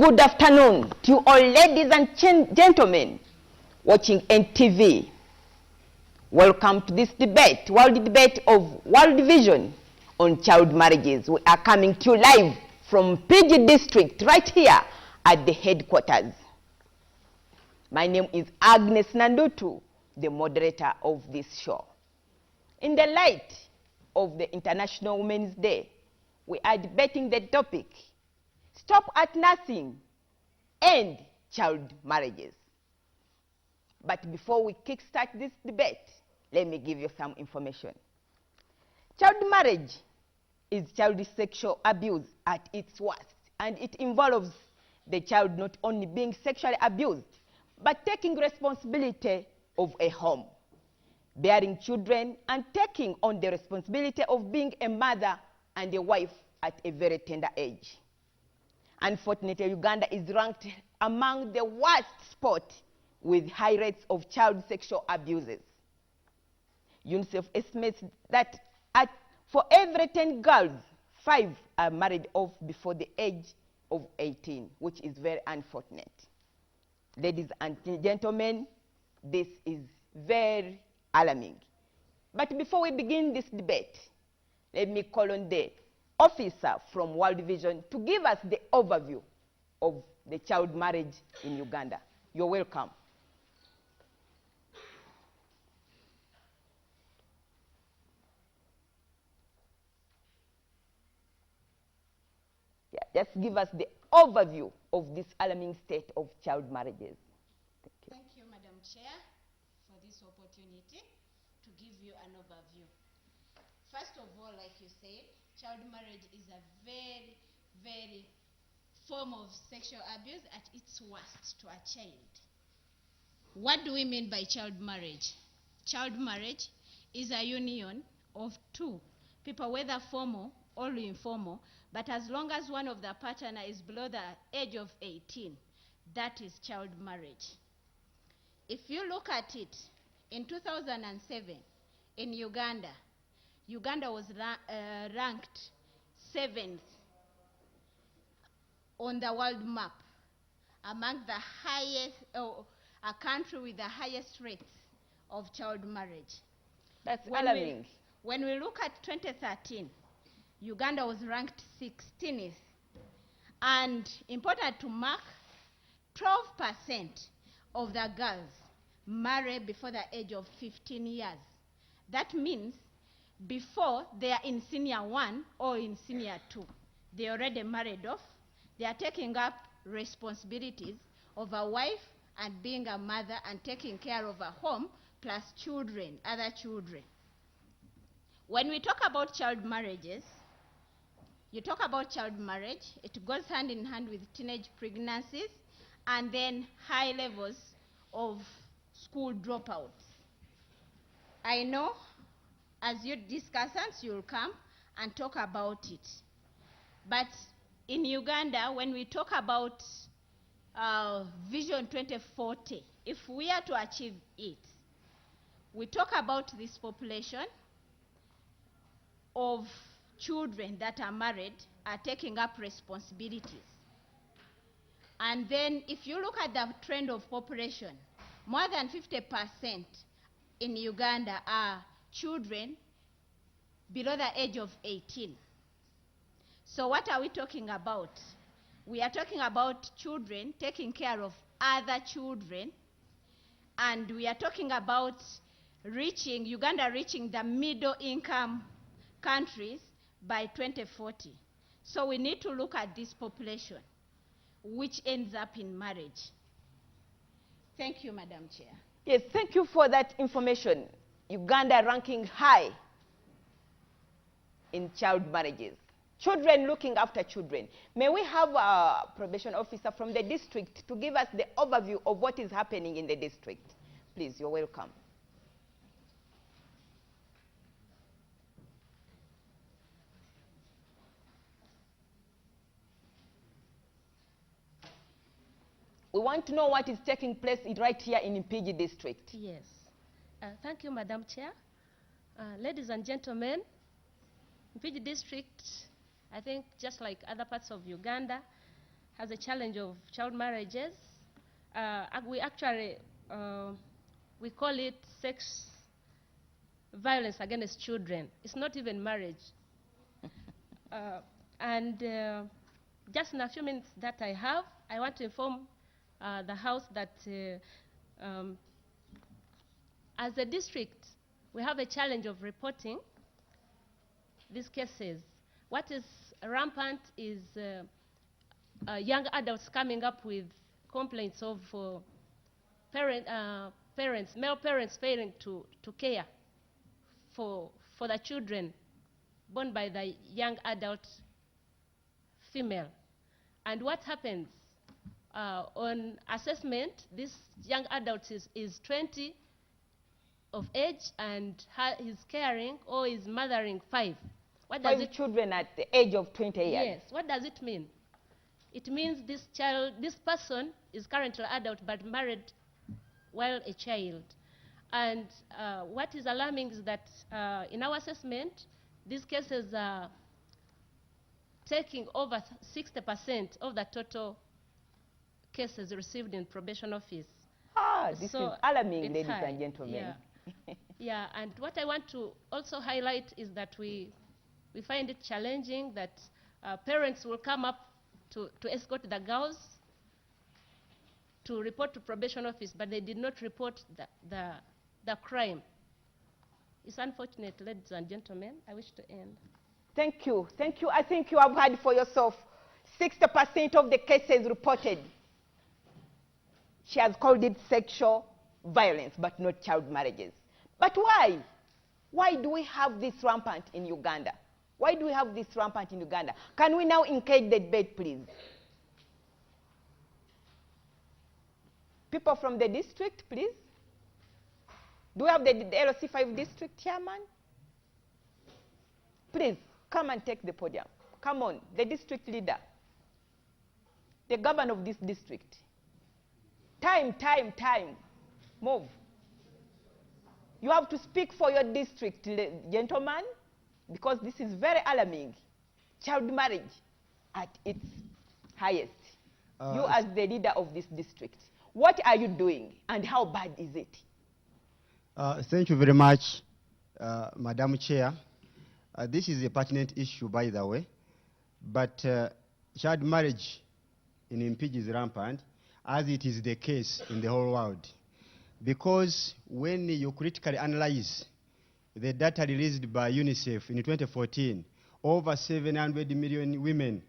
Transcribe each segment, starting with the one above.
Good afternoon to all ladies and gentlemen watching NTV. Welcome to this debate, World Vision on child marriages. We are coming to you live from PG District right here at the headquarters. My name is Agnes Nandutu, the moderator of this show. In the light of the International Women's Day, we are debating the topic, Stop at Nothing, End Child Marriages. But before we kickstart this debate, let me give you some information. Child marriage is child sexual abuse at its worst, and it involves the child not only being sexually abused, but taking responsibility of a home, bearing children, and taking on the responsibility of being a mother and a wife at a very tender age. Unfortunately, Uganda is ranked among the worst spots with high rates of child sexual abuses. UNICEF estimates that for every 10 girls, 5 are married off before the age of 18, which is very unfortunate. Ladies and gentlemen, this is very alarming. But before we begin this debate, let me call on the officer from World Vision to give us the overview of the child marriage in Uganda. You're welcome. Yeah, just give us the overview of this alarming state of child marriages. Thank you, Madam Chair, for this opportunity to give you an overview. First of all, like you said, child marriage is a very, very form of sexual abuse at its worst to a child. What do we mean by child marriage? Child marriage is a union of two people, whether formal or informal, but as long as one of the partner is below the age of 18, that is child marriage. If you look at it, in 2007, in Uganda was ranked 7th on the world map among the highest, a country with the highest rates of child marriage. That's alarming. When we look at 2013, Uganda was ranked 16th. And important to mark, 12% of the girls marry before the age of 15 years. That means before they are in senior 1 or in senior 2, they already married off. They are taking up responsibilities of a wife and being a mother and taking care of a home plus children, other children. When we talk about child marriages, you talk about child marriage, it goes hand in hand with teenage pregnancies and then high levels of school dropouts. I know as you discussants, you'll come and talk about it. But in Uganda, when we talk about Vision 2040, if we are to achieve it, we talk about this population of children that are married are taking up responsibilities. And then if you look at the trend of population, more than 50% in Uganda are children below the age of 18. So what are we talking about? We are talking about children taking care of other children, and we are talking about Uganda reaching the middle income countries by 2040. So we need to look at this population, which ends up in marriage. Thank you, Madam Chair. Yes, thank you for that information. Uganda ranking high in child marriages. Children looking after children. May we have a probation officer from the district to give us the overview of what is happening in the district? Please, you're welcome. We want to know what is taking place right here in Mpigi district. Yes. Thank you, Madam Chair. Ladies and gentlemen, Mpigi district, I think just like other parts of Uganda, has a challenge of child marriages. We actually, we call it sex violence against children. It's not even marriage. Just in a few minutes that I have, I want to inform the House that as a district, we have a challenge of reporting these cases. What is rampant is young adults coming up with complaints of male parents failing to care for the children born by the young adult female. And what happens on assessment, this young adult is 20 of age and is caring or is mothering 5. What does 5 children at the age of 20 years? Yes. What does it mean? It means this person is currently adult but married while a child. And what is alarming is that in our assessment, these cases are taking over 60% of the total cases received in probation office. This is alarming, ladies high. And gentlemen. Yeah. Yeah, and what I want to also highlight is that we find it challenging that parents will come up to escort the girls to report to probation office, but they did not report the crime. It's unfortunate, ladies and gentlemen. I wish to end. Thank you. Thank you. I think you have heard for yourself. 60% of the cases reported. She has called it sexual violence, but not child marriages. But why? Why do we have this rampant in Uganda? Why do we have this rampant in Uganda? Can we now engage the debate, please? People from the district, please. Do we have the LC5 district chairman? Please, come and take the podium. Come on, the district leader. The governor of this district. Time. Move. You have to speak for your district, gentlemen, because this is very alarming. Child marriage at its highest. You as the leader of this district, what are you doing and how bad is it? Thank you very much, Madam Chair. This is a pertinent issue, by the way, but child marriage in Mpigi is rampant, as it is the case in the whole world. Because when you critically analyze the data released by UNICEF in 2014, over 700 million women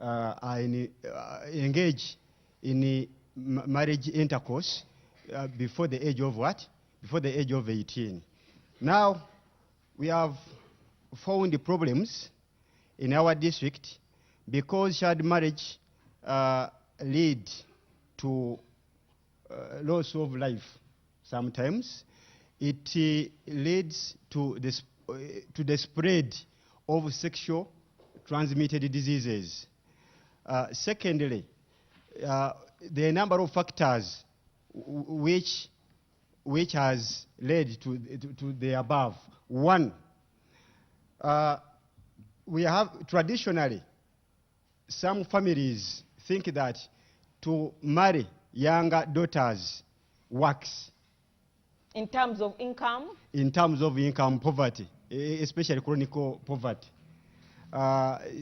are engaged in marriage intercourse before the age of what? Before the age of 18. Now, we have found the problems in our district because child marriage lead to loss of life. Sometimes it leads to the spread of sexual transmitted diseases. Secondly, the number of factors which has led to the above. One, we have traditionally, some families think that to marry younger daughters works. In terms of income? In terms of income poverty, especially chronic poverty.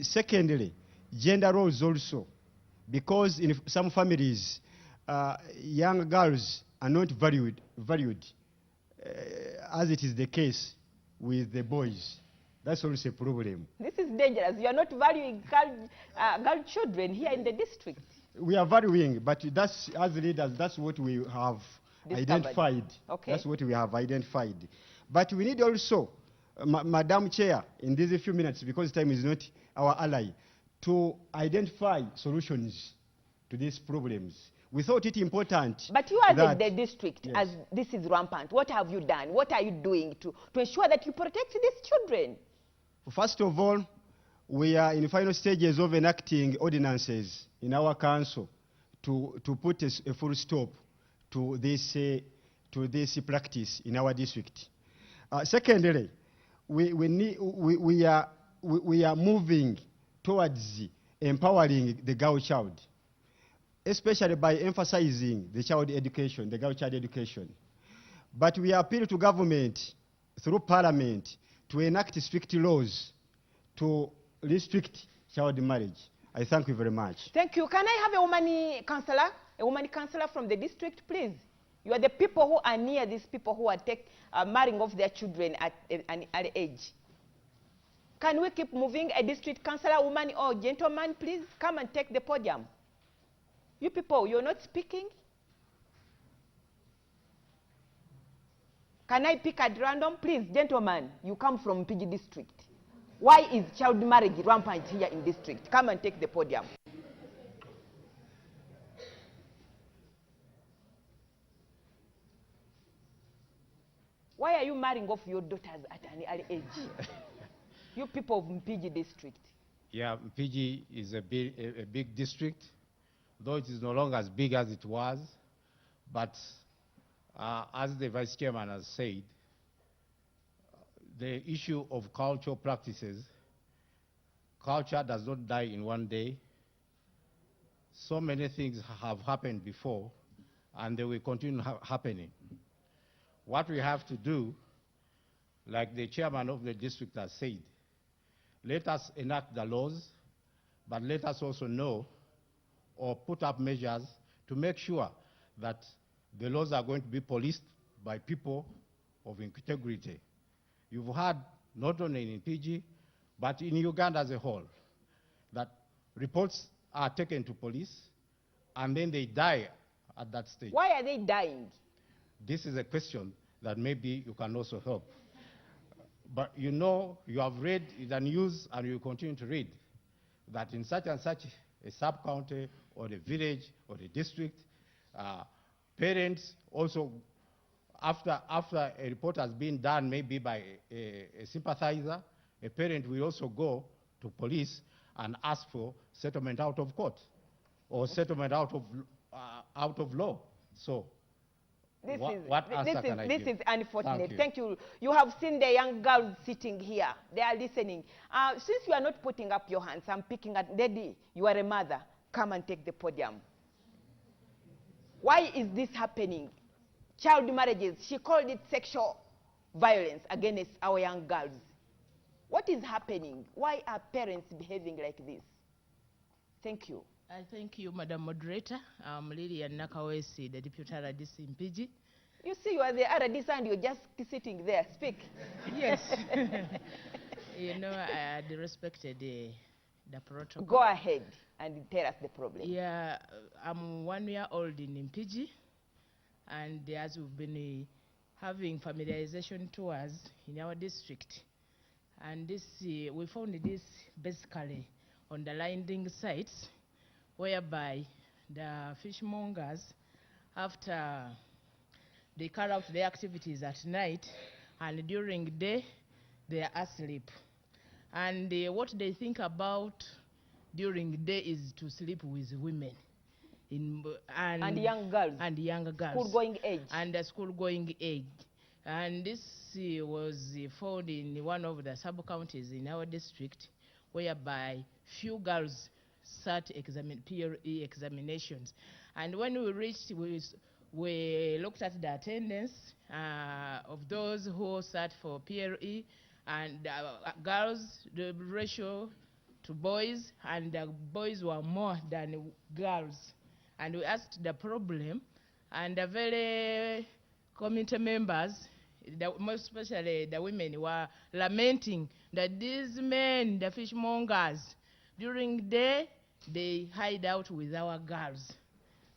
Secondly, gender roles also, because in some families, young girls are not valued as it is the case with the boys. That's also a problem. This is dangerous. You are not valuing girl children here in the district. We are valuing, but that's, as leaders, that's what we have identified. Okay. That's what we have identified. But we need also, Madam Chair, in these few minutes, because time is not our ally, to identify solutions to these problems. We thought it important. But you as the district, yes, as this is rampant, what have you done? What are you doing to ensure that you protect these children? First of all, we are in the final stages of enacting ordinances in our council to put a full stop to this practice in our district. Secondly, we are moving towards empowering the girl child, especially by emphasizing the child education, the girl child education. But we appeal to government through parliament to enact strict laws to restrict child marriage. I thank you very much. Thank you. Can I have a woman counselor from the district, please? You are the people who are near these people who are marrying off their children at an early age. Can we keep moving? A district councillor, woman or gentleman, please come and take the podium. You people, you're not speaking? Can I pick at random? Please, gentlemen, you come from PG district. Why is child marriage rampant here in district? Come and take the podium. Why are you marrying off your daughters at an early age? You people of Mpigi district. Yeah, Mpigi is a big district, though it is no longer as big as it was. But as the Vice Chairman has said, the issue of cultural practices, culture does not die in one day. So many things have happened before, and they will continue happening. What we have to do, like the chairman of the district has said, let us enact the laws, but let us also know or put up measures to make sure that the laws are going to be policed by people of integrity. You've heard, not only in PG, but in Uganda as a whole, that reports are taken to police, and then they die at that stage. Why are they dying? This is a question that maybe you can also help. But you know, you have read the news and you continue to read that in such and such a sub-county or the village or the district, parents also, after a report has been done maybe by a sympathizer, a parent will also go to police and ask for settlement out of court or settlement out of law. So what answer can I give? This is unfortunate. Thank you. You have seen the young girls sitting here. They are listening. Since you are not putting up your hands, I'm picking at Daddy. You are a mother. Come and take the podium. Why is this happening? Child marriages. She called it sexual violence against our young girls. What is happening? Why are parents behaving like this? Thank you. I thank you, Madam Moderator. I'm Lilian Nakawesi, the Deputy RDC in PG. You see, you are the RDC and you're just sitting there. Speak. Yes. You know, I had respected the protocol. Go ahead and tell us the problem. Yeah, I'm 1 year old in PG, and as we've been having familiarization tours in our district, and this we found this basically on the landing sites, whereby the fishmongers, after they carry out their activities at night, and during the day, they are asleep. And what they think about during the day is to sleep with women. And young girls. And young girls. School-going age. And the school-going age. And this was found in one of the sub-counties in our district, whereby few girls sat PRE examinations. And when we reached, we looked at the attendance of those who sat for PRE, and girls, the ratio to boys, and the boys were more than girls. And we asked the problem, and the very committee members, most especially the women, were lamenting that these men, the fishmongers, during the day, they hide out with our girls.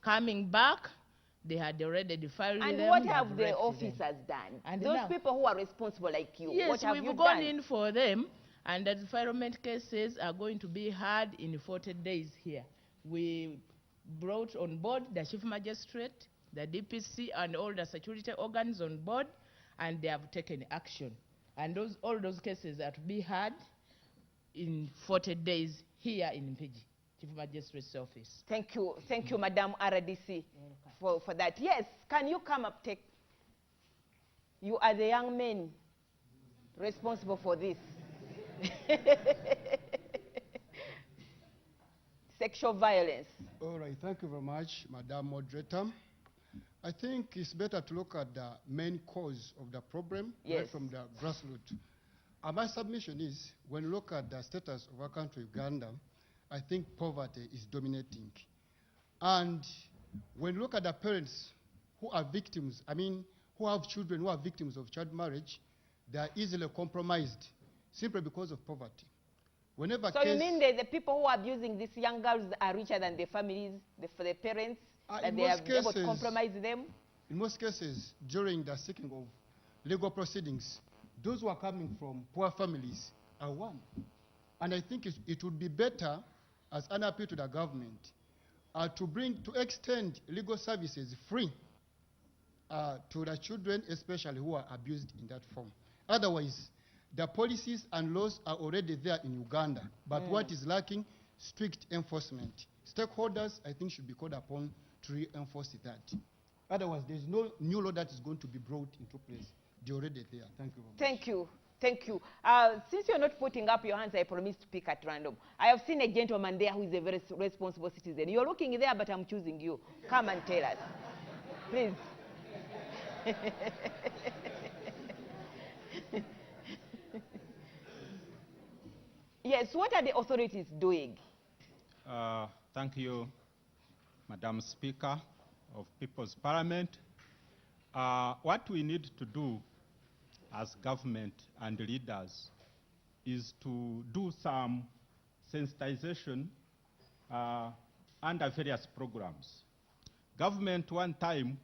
Coming back, they had already defiled them. And what have the officers done? And those people who are responsible like you, yes, what have you done? Yes, we've gone in for them, and the defilement cases are going to be heard in 40 days here. We brought on board the chief magistrate, the DPC, and all the security organs on board, and they have taken action. And all those cases are to be heard in 40 days here in Mpigi, Chief Magistrate's office. Thank you, Madam RDC, for that. Yes, can you come up, you are the young men responsible for this. sexual violence. All right, thank you very much, Madam Moderator. I think it's better to look at the main cause of the problem right Yes. from the grassroots. My submission is, when you look at the status of our country, Uganda, I think poverty is dominating. And when you look at the parents who are victims, who have children who are victims of child marriage, they are easily compromised simply because of poverty. Whenever So you mean the people who are abusing these young girls are richer than their families, the parents, that in they most have been able to cases- compromise them? In most cases, during the seeking of legal proceedings, those who are coming from poor families are won. And I think it would be better, as an appeal to the government, to extend legal services free to the children, especially who are abused in that form. Otherwise, the policies and laws are already there in Uganda, but what is lacking? Strict enforcement. Stakeholders, I think, should be called upon to reinforce that. Otherwise, there's no new law that is going to be brought into place. They're already there. Thank you very much. Thank you. Thank you. Since you're not putting up your hands, I promise to pick at random. I have seen a gentleman there who is a very responsible citizen. You're looking there, but I'm choosing you. Come and tell us. Please. Yes, what are the authorities doing? Thank you, Madam Speaker of People's Parliament. What we need to do as government and leaders is to do some sensitization under various programs. Government one time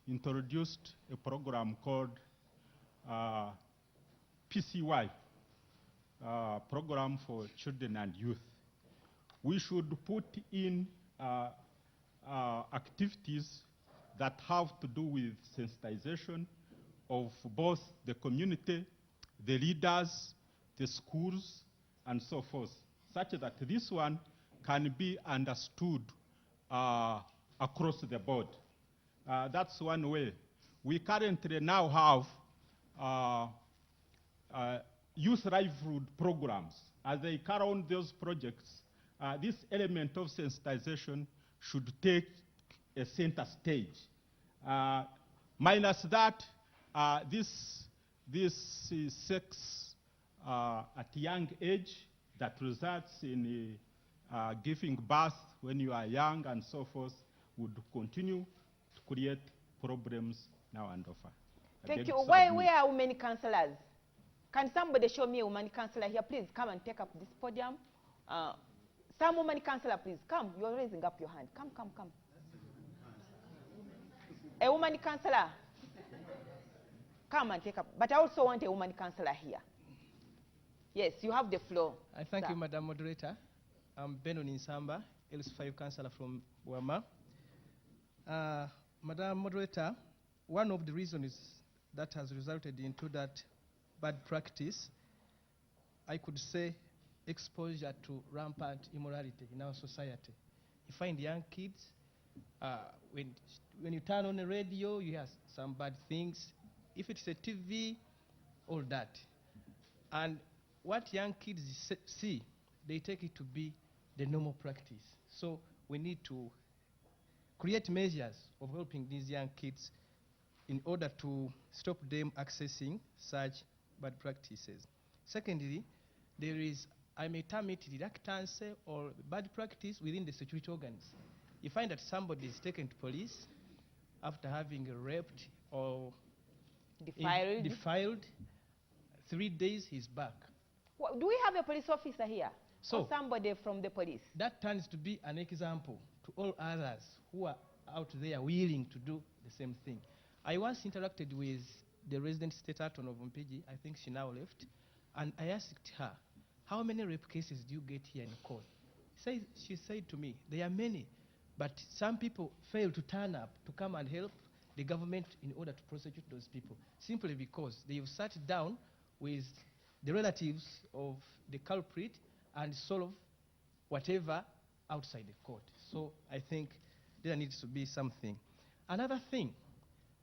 introduced a program called PCY, Program for Children and Youth. We should put in activities that have to do with sensitization of both the community, the leaders, the schools, and so forth, such that this one can be understood across the board. That's one way. We currently now have youth livelihood programs. As they carry on those projects, this element of sensitization should take a center stage. Minus that, this sex at young age that results in giving birth when you are young and so forth would continue to create problems now and often. Thank you. Where are women councillors? Can somebody show me a woman councillor here? Please come and take up this podium. Some woman councillor, please come. You're raising up your hand. Come. A woman councillor. Come and take up. But I also want a woman councillor here. Yes, you have the floor. I thank sir. you, Madam Moderator. I'm Beno Ninsamba, LS5 councillor from Wama. Madam Moderator, one of the reasons that has resulted into that bad practice, I could say exposure to rampant immorality in our society. You find young kids, when you turn on the radio, you hear some bad things. If it's a TV, all that. And what young kids see, they take it to be the normal practice. So we need to create measures of helping these young kids in order to stop them accessing such bad practices. Secondly, there is, I may term it reluctance or bad practice within the security organs. You find that somebody is taken to police after having raped or defiled. 3 days he's back. Well, do we have a police officer here? So or somebody from the police? That turns to be an example to all others who are out there willing to do the same thing. I once interacted with the resident state attorney of Mpigi, I think she now left, and I asked her, how many rape cases do you get here in court? She said to me, there are many, but some people fail to turn up to come and help the government in order to prosecute those people, simply because they've sat down with the relatives of the culprit and solve whatever outside the court. So I think there needs to be something. Another thing,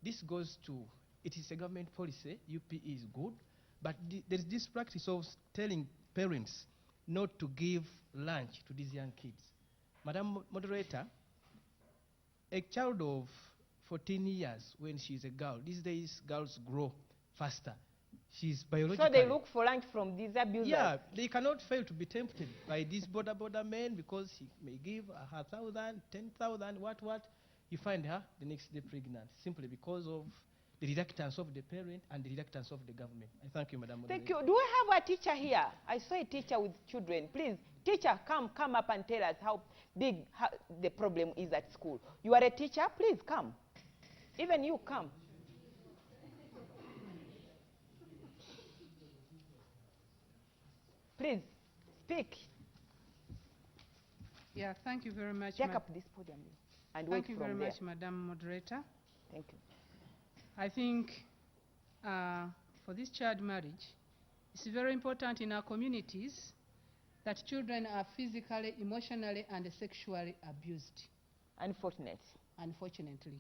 this goes to, it is a government policy, UPE is good, but there is this practice of telling parents not to give lunch to these young kids. Madam Moderator, a child of 14 years, when she's a girl, these days girls grow faster. She's biologically. So they look for lunch from these abusers? Yeah, they cannot fail to be tempted by these border men because he may give her 1,000, 10,000, what. You find her the next day pregnant simply because of the reluctance of the parent and the reluctance of the government. I thank you, Madam Moderator. Thank you. Do we have a teacher here? I saw a teacher with children. Please, teacher, come up and tell us how big the problem is at school. You are a teacher? Please come. Even you, come. Please, speak. Yeah, thank you very much. Take up this podium and wait Thank you from very there. much, Madam Moderator. Thank you. I think for this child marriage, it's very important in our communities that children are physically, emotionally, and sexually abused. Unfortunately.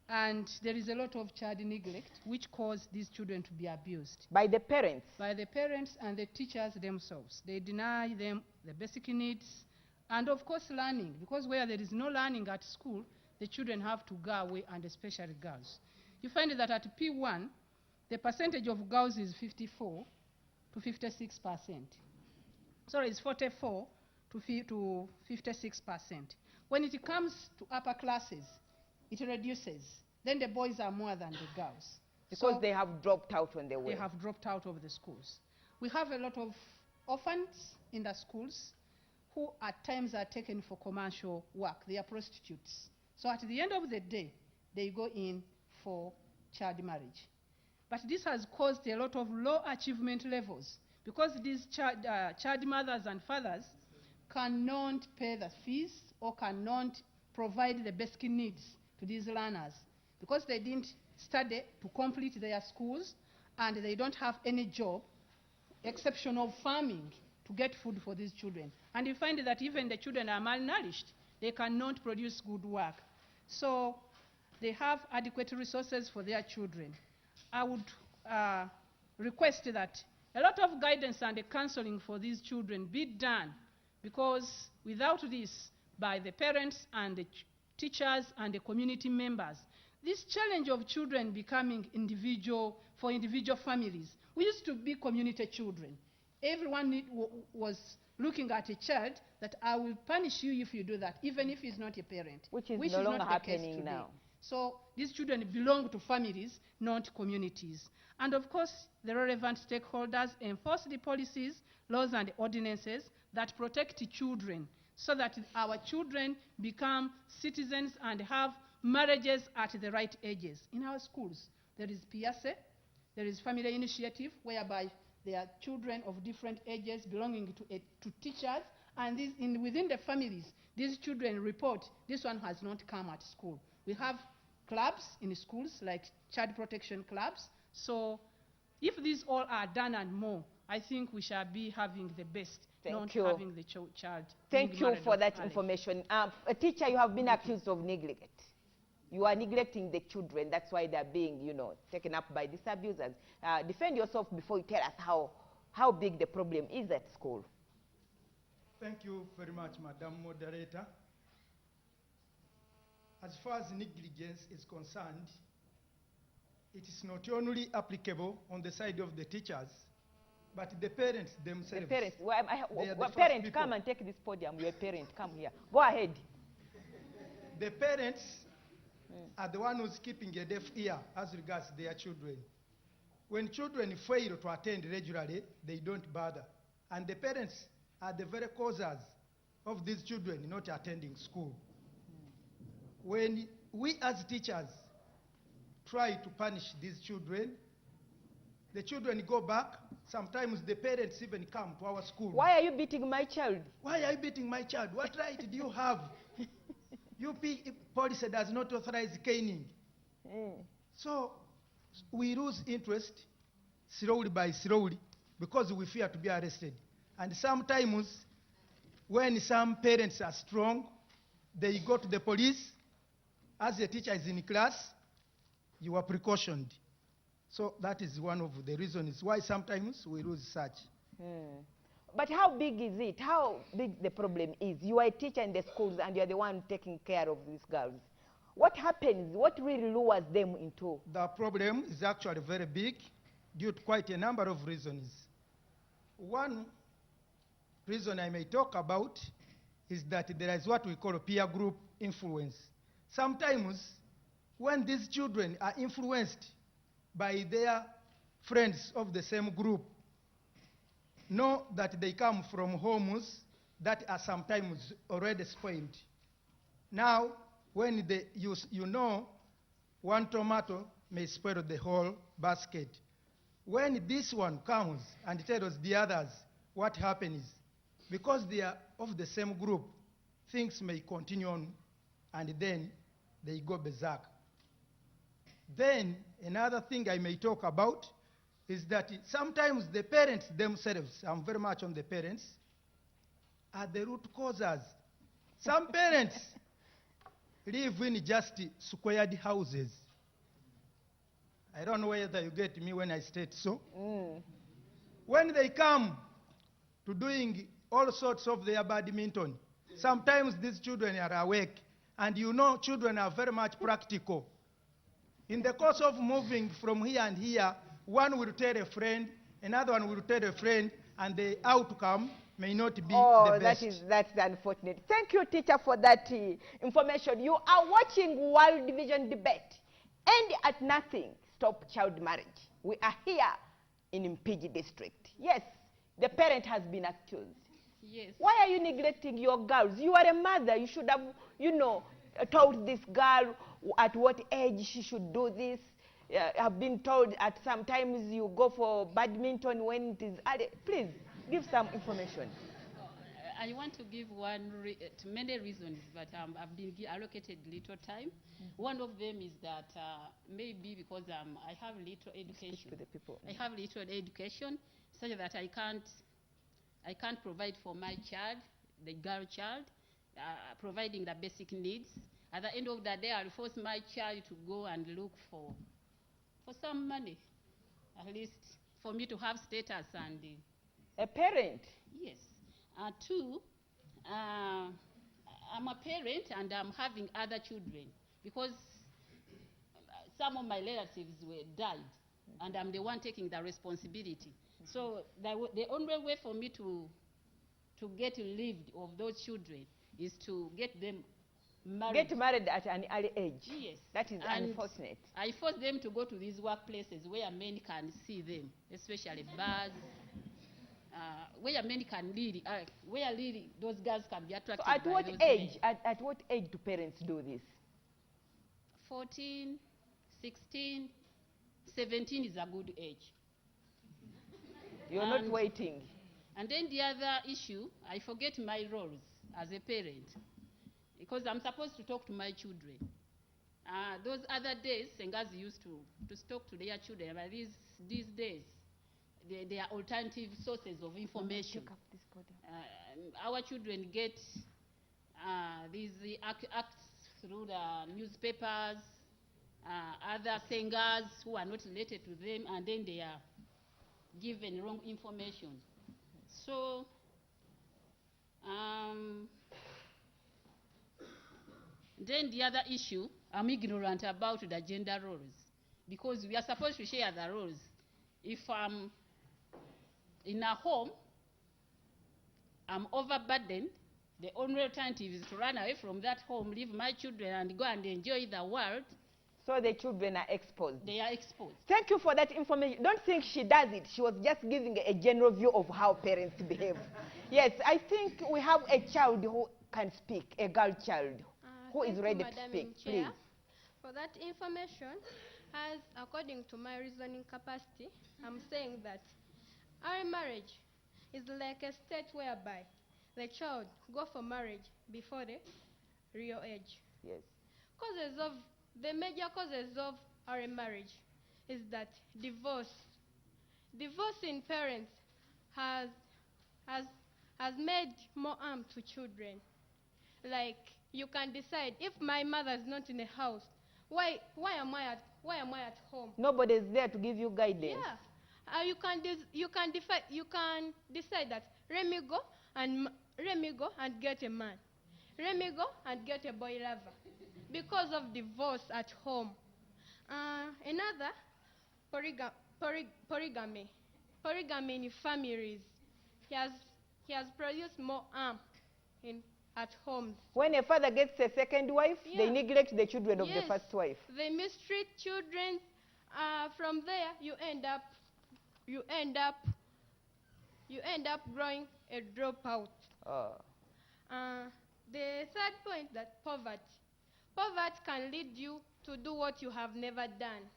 And there is a lot of child neglect which cause these children to be abused. By the parents? By the parents and the teachers themselves. They deny them the basic needs and, of course, learning. Because where there is no learning at school, the children have to go away, and especially girls. You find that at P1, the percentage of girls is 54 to 56%. Sorry, it's 44 to 56%. When it comes to upper classes, it reduces. Then the boys are more than the girls. Because they have dropped out on the way. They have dropped out of the schools. We have a lot of orphans in the schools who at times are taken for commercial work. They are prostitutes. So at the end of the day, they go in for child marriage. But this has caused a lot of low achievement levels because these child mothers and fathers cannot pay the fees or cannot provide the basic needs to these learners because they didn't study to complete their schools and they don't have any job, exception of farming, to get food for these children. And you find that even the children are malnourished. They cannot produce good work. So they have adequate resources for their children. I would request that a lot of guidance and counseling for these children be done because without this, by the parents and the teachers and the community members, this challenge of children becoming individual families. We used to be community children. Everyone was looking at a child that I will punish you if you do that, even if he's not a parent. Which is no longer happening now. So these children belong to families, not communities. And of course, the relevant stakeholders enforce the policies, laws, and ordinances that protect children so that our children become citizens and have marriages at the right ages. In our schools, there is PSA, there is family initiative, whereby there are children of different ages belonging to teachers, and within the families, these children report, this one has not come at school. We have clubs in schools, like child protection clubs. So if these all are done and more, I think we shall be having the best, having the child. Thank you for that information. A teacher, you have been accused of neglect. You are neglecting the children. That's why they're being, taken up by these abusers. Defend yourself before you tell us how big the problem is at school. Thank you very much, Madam Moderator. As far as negligence is concerned, it is not only applicable on the side of the teachers, but the parents themselves. The parents. Parents, come and take this podium. You're a parent. Come here. Go ahead. The parents are the one who's keeping a deaf ear as regards their children. When children fail to attend regularly, they don't bother. And the parents are the very causes of these children not attending school. When we as teachers try to punish these children, the children go back. Sometimes the parents even come to our school. Why are you beating my child? Why are you beating my child? What right do you have? Policy does not authorize caning. So we lose interest slowly by slowly because we fear to be arrested. And sometimes when some parents are strong, they go to the police. As the teacher is in class, you are precautioned. So that is one of the reasons why sometimes we lose such. But how big is it? How big the problem is? You are a teacher in the schools and you are the one taking care of these girls. What happens? What really lures them into? The problem is actually very big due to quite a number of reasons. One reason I may talk about is that there is what we call peer group influence. Sometimes when these children are influenced by their friends of the same group, know that they come from homes that are sometimes already spoiled. Now, when you know one tomato may spoil the whole basket. When this one comes and tells the others what happens, because they are of the same group, things may continue on and then they go berserk. Then another thing I may talk about is that sometimes the parents themselves, I'm very much on the parents, are the root causes. Some parents live in just squared houses. I don't know whether you get me when I state so. When they come to doing all sorts of their badminton, sometimes these children are awake, and you know children are very much practical. In the course of moving from here and here, one will tell a friend, another one will tell a friend, and the outcome may not be the best. That's unfortunate. Thank you, teacher, for that information. You are watching World Vision Debate. End at nothing. Stop child marriage. We are here in Mpigi district. Yes, the parent has been accused. Yes. Why are you neglecting your girls? You are a mother. You should have, told this girl at what age she should do this. I've been told at sometimes you go for badminton when it is early. Please, give some information. I want to give many reasons, but I've been allocated little time. One of them is that maybe because I have little education. Speak to the people. I have little education, such that I can't provide for my child, the girl child, providing the basic needs. At the end of the day, I'll force my child to go and look for some money, at least for me to have status and... a parent? Yes. Two, I'm a parent and I'm having other children because some of my relatives died and I'm the one taking the responsibility. So the only way for me to get rid of those children is to get them married. Get married at an early age. Yes. That is and unfortunate. I force them to go to these workplaces where men can see them, especially bars, where men can really, where really those girls can be attracted. So at what age? At what age do parents do this? 14, 16, 17 is a good age. You're not waiting. And then the other issue, I forget my roles as a parent because I'm supposed to talk to my children. Those other days, Sengazi used to talk to their children, but these days, they are alternative sources of information. Our children get these acts through the newspapers, other singers who are not related to them, and then they are given wrong information. So, then the other issue, I'm ignorant about the gender roles because we are supposed to share the roles. If I'm in a home, I'm overburdened, the only alternative is to run away from that home, leave my children and go and enjoy the world. So the children are exposed. They are exposed. Thank you for that information. Don't think she does it. She was just giving a general view of how parents behave. Yes, I think we have a child who can speak, a girl child, who is ready to speak. Please. For that information, as according to my reasoning capacity, I'm saying that our marriage is like a state whereby the child go for marriage before the real age. Yes. The major causes of our marriage is that divorce. Divorcing parents has made more harm to children. Like, you can decide, if my mother is not in the house, why am I at home? Nobody is there to give you guidance. Yeah. you can decide that let me go and get a man. Let me go and get a boy lover because of divorce at home. Another, polygamy. Polygamy in families. He has produced more harm at homes. When a father gets a second wife, they neglect the children of the Yes, first wife. they mistreat children. From there, you end up growing a dropout. The third point, that poverty. Poverty can lead you to do what you have never done.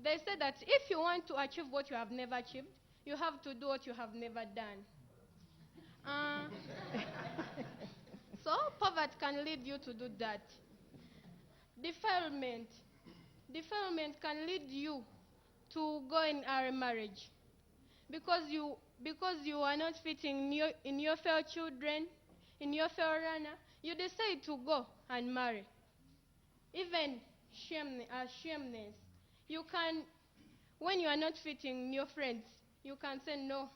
They say that if you want to achieve what you have never achieved, you have to do what you have never done. So poverty can lead you to do that. Defilement. Defilement can lead you to go in a marriage because you are not fitting in your fellow children, in your fellow runner. You decide to go and marry. Even shameness. You can, when you are not fitting your friends, you can say, no,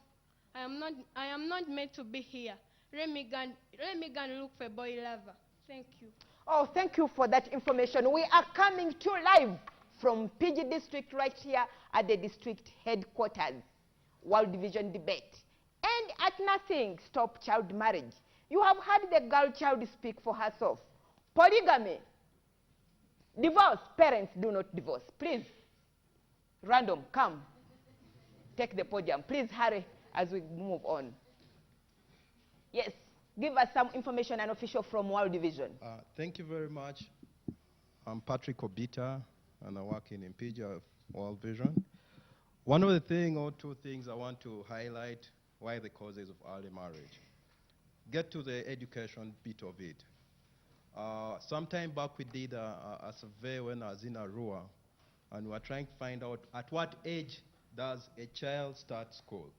I am not meant to be here. Let me go and look for a boy lover. Thank you. Oh, thank you for that information. We are coming to live from PG District right here at the district headquarters. World Division debate. And at nothing, stop child marriage. You have heard the girl child speak for herself. Polygamy. Divorce. Parents do not divorce. Please. Random, come. Take the podium. Please hurry as we move on. Yes. Give us some information, an official from World Division. Thank you very much. I'm Patrick Obita, and I work in PG World Vision. One of the things, or two things I want to highlight, why the causes of early marriage. Get to the education bit of it. Sometime back we did a survey when I was in Arua, and we were trying to find out at what age does a child start school.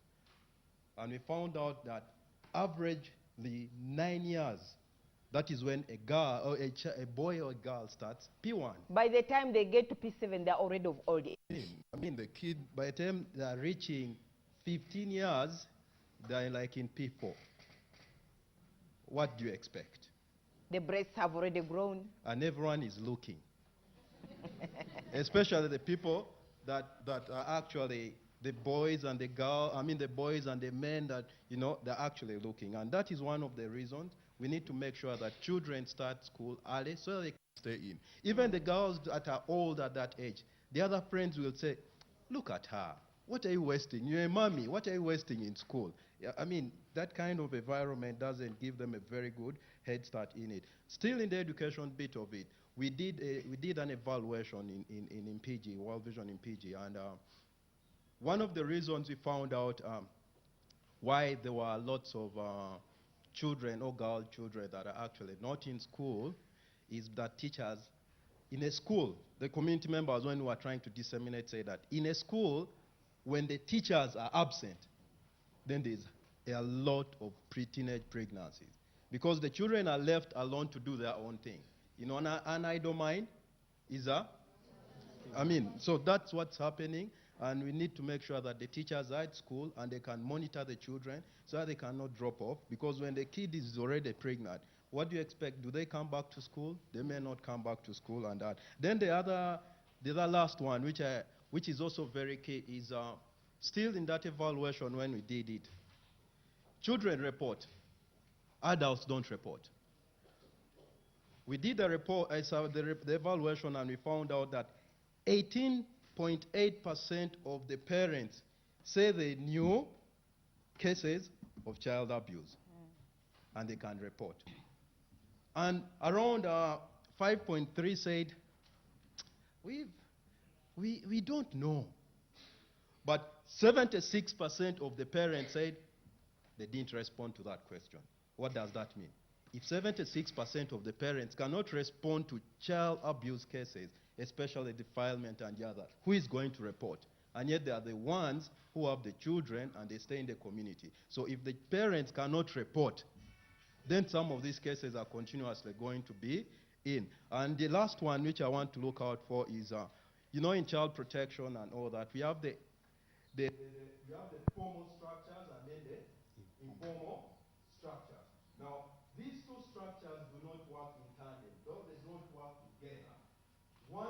And we found out that averagely 9 years, that is when a girl or a boy or a girl starts P1. By the time they get to P7, they're already of old age. I mean, the kid, by the time they're reaching 15 years, they're like in P4. What do you expect? The breasts have already grown. And everyone is looking. Especially the people that are actually the boys and the girls, I mean the boys and the men that, you know, they're actually looking. And that is one of the reasons we need to make sure that children start school early so they can stay in. Even the girls that are old at that age, the other friends will say, look at her. What are you wasting? You're a mommy. What are you wasting in school? Yeah, I mean, that kind of environment doesn't give them a very good head start in it. Still in the education bit of it, we did an evaluation in PG, World Vision in PG, and one of the reasons we found out why there were lots of children or girl children that are actually not in school is that teachers in a school, the community members when we were trying to disseminate say that in a school, when the teachers are absent, then there's a lot of pre-teenage pregnancies because the children are left alone to do their own thing. You know, an idle mind is so that's what's happening, and we need to make sure that the teachers are at school and they can monitor the children so that they cannot drop off, because when the kid is already pregnant, what do you expect? Do they come back to school? They may not come back to school and that. Then the other last one, which is also very key, is still in that evaluation when we did it. Children report, adults don't report. We did a report, I saw the evaluation, and we found out that 18.8% of the parents say they knew cases of child abuse, and they can report. And around 5.3 said, we don't know. But 76% of the parents said they didn't respond to that question. What does that mean? If 76% of the parents cannot respond to child abuse cases, especially defilement and the other, who is going to report? And yet they are the ones who have the children and they stay in the community. So if the parents cannot report, then some of these cases are continuously going to be in. And the last one which I want to look out for is, in child protection and all that, we have you have the formal structures and then the informal structures. Now, these two structures do not work in tandem, though they don't work together. When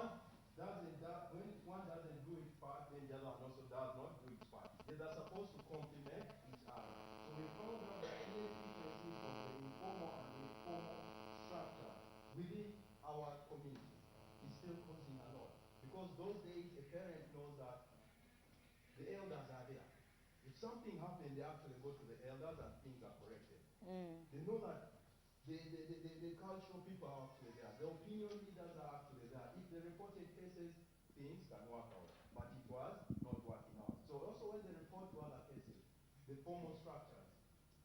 one doesn't do its part, then the other one also does not do its part. They are supposed to complement each other. So we found out that any differences of the informal and the formal structure within our community is still causing a lot. Because those days, a parent knows that the elders are there. If something happened, they actually go to the elders and things are corrected. They know that the cultural people are actually there. The opinion leaders are actually there. If they reported cases, things can work out. But it was not working out. So also when they report to other cases, the formal structures,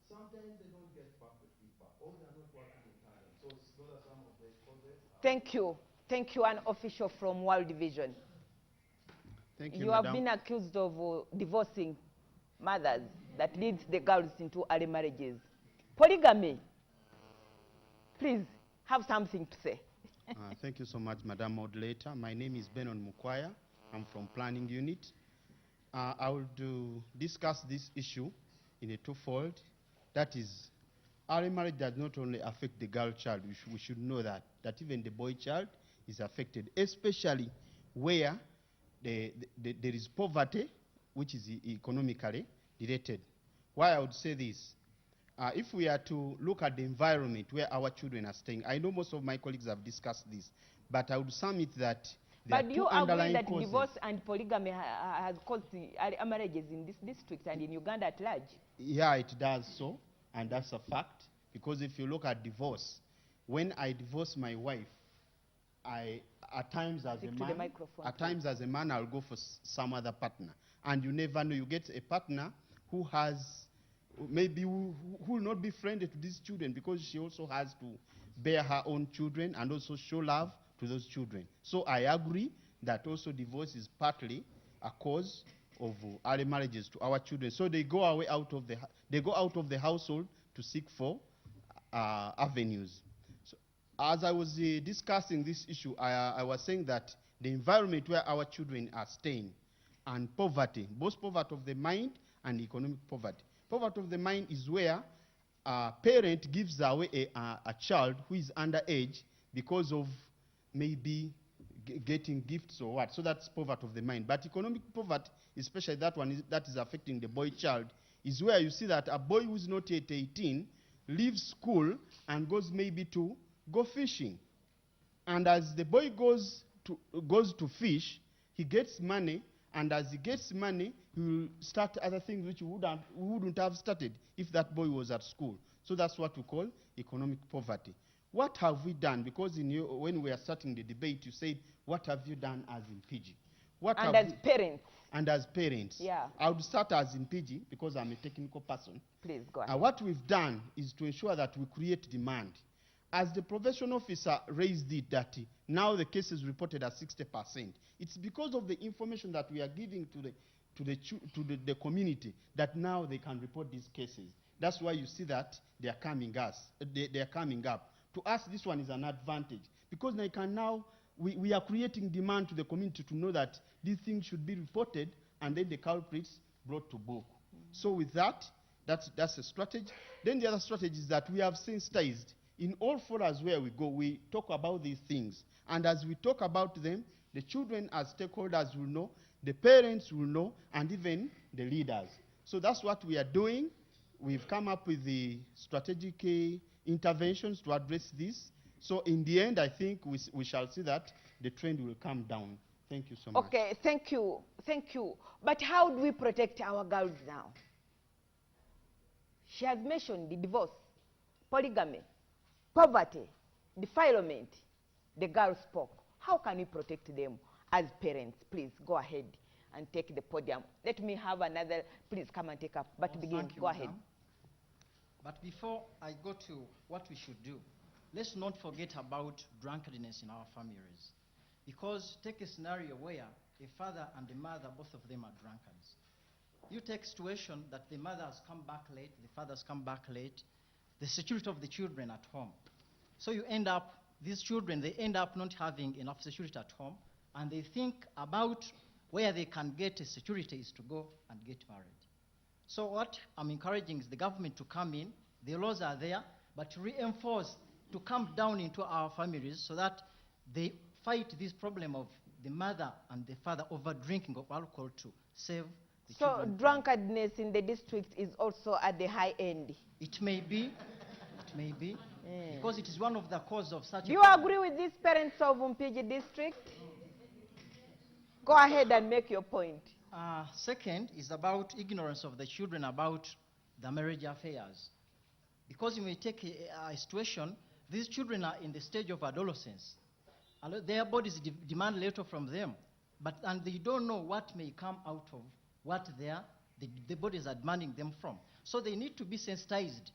sometimes they don't get back the feedback, or they are not working in tandem. So those are some of the causes. Thank you. Thank you, an official from World Vision. Thank you, You have Madam. been accused of divorcing mothers that leads the girls into early marriages. Polygamy. Please, have something to say. Thank you so much, Madam Moderator. My name is Benon Mukwaya. I'm from Planning Unit. I will discuss this issue in a twofold. That is, early marriage does not only affect the girl child. We should know that even the boy child is affected, especially where there is poverty, which is economically related. Why I would say this? If we are to look at the environment where our children are staying, I know most of my colleagues have discussed this, but I would sum it that there But are do two you agree underlying that causes. divorce and polygamy has caused the early marriages in this district and in Uganda at large? Yeah, it does so, and that's a fact. Because if you look at divorce, when I divorce my wife, at times as a man, I'll go for some other partner, and you never know. You get a partner who has maybe who will not be friendly to these children because she also has to bear her own children and also show love to those children. So I agree that also divorce is partly a cause of early marriages to our children. So they go away out of the household to seek for avenues. So as I was discussing this issue, I was saying that the environment where our children are staying and poverty, both poverty of the mind and economic poverty. Poverty of the mind is where a parent gives away a child who is underage because of maybe getting gifts or what. So that's poverty of the mind. But economic poverty, especially that one that is affecting the boy child, is where you see that a boy who is not yet 18 leaves school and goes maybe to go fishing. And as the boy goes to fish, he gets money, and as he gets money, he will start other things which he wouldn't have started if that boy was at school. So that's what we call economic poverty. What have we done? Because when we are starting the debate, you said, what have you done as in PG? And as parents. And as parents. Yeah. I would start as in PG because I'm a technical person. Please, go ahead. What we've done is to ensure that we create demand. As the probation officer raised it, that now the cases reported are 60%. It's because of the information that we are giving to the community that now they can report these cases. That's why you see that they are coming up. To us, this one is an advantage because we are creating demand to the community to know that these things should be reported and then the culprits brought to book. So with that's a strategy. Then the other strategy is that we have sensitized. In all forums where we go, we talk about these things. And as we talk about them, the children as stakeholders will know, the parents will know, and even the leaders. So that's what we are doing. We've come up with the strategic interventions to address this. So in the end, I think we shall see that the trend will come down. Thank you so much. Okay, thank you. Thank you. But how do we protect our girls now? She has mentioned the divorce, polygamy, poverty, defilement. The girls spoke. How can we protect them as parents? Please go ahead and take the podium. Let me have another. Please come and take up. But begin. Thank you, go ahead. But before I go to what we should do, let's not forget about drunkenness in our families. Because take a scenario where a father and a mother, both of them are drunkards. You take a situation that the mother has come back late, the father has come back late, the security of the children at home. So you end up, these children, they end up not having enough security at home, and they think about where they can get a security is to go and get married. So what I'm encouraging is the government to come in. The laws are there, but to reinforce, to come down into our families so that they fight this problem of the mother and the father over drinking of alcohol to save the So children. drunkenness in the district is also at the high end. It may be, because it is one of the causes of such Do a you problem. agree with these parents of Mpigi district? Go ahead and make your point. Second is about ignorance of the children about the marriage affairs. Because you may take a situation, these children are in the stage of adolescence. Their bodies demand little from them, and they don't know what may come out of what the bodies are demanding them from. So they need to be sensitized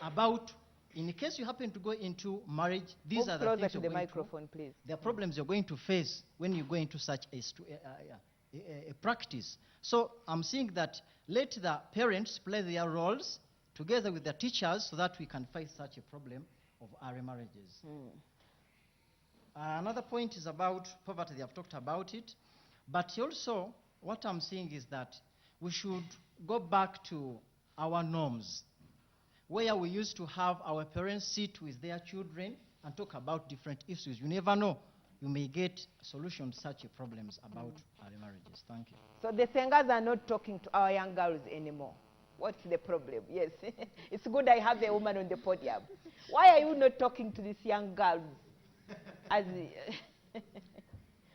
about, in case you happen to go into marriage, these Move are the closer things to you're the going microphone, please. the problems you're going to face when you go into such a practice. So I'm saying that let the parents play their roles together with the teachers so that we can fight such a problem of early marriages. Another point is about poverty. They have talked about it. But also, what I'm saying is that we should go back to our norms, where we used to have our parents sit with their children and talk about different issues. You never know. You may get solutions to such problems about early marriages. Thank you. So the Sengas are not talking to our young girls anymore. What's the problem? Yes. It's good I have a woman on the podium. Why are you not talking to these young girls?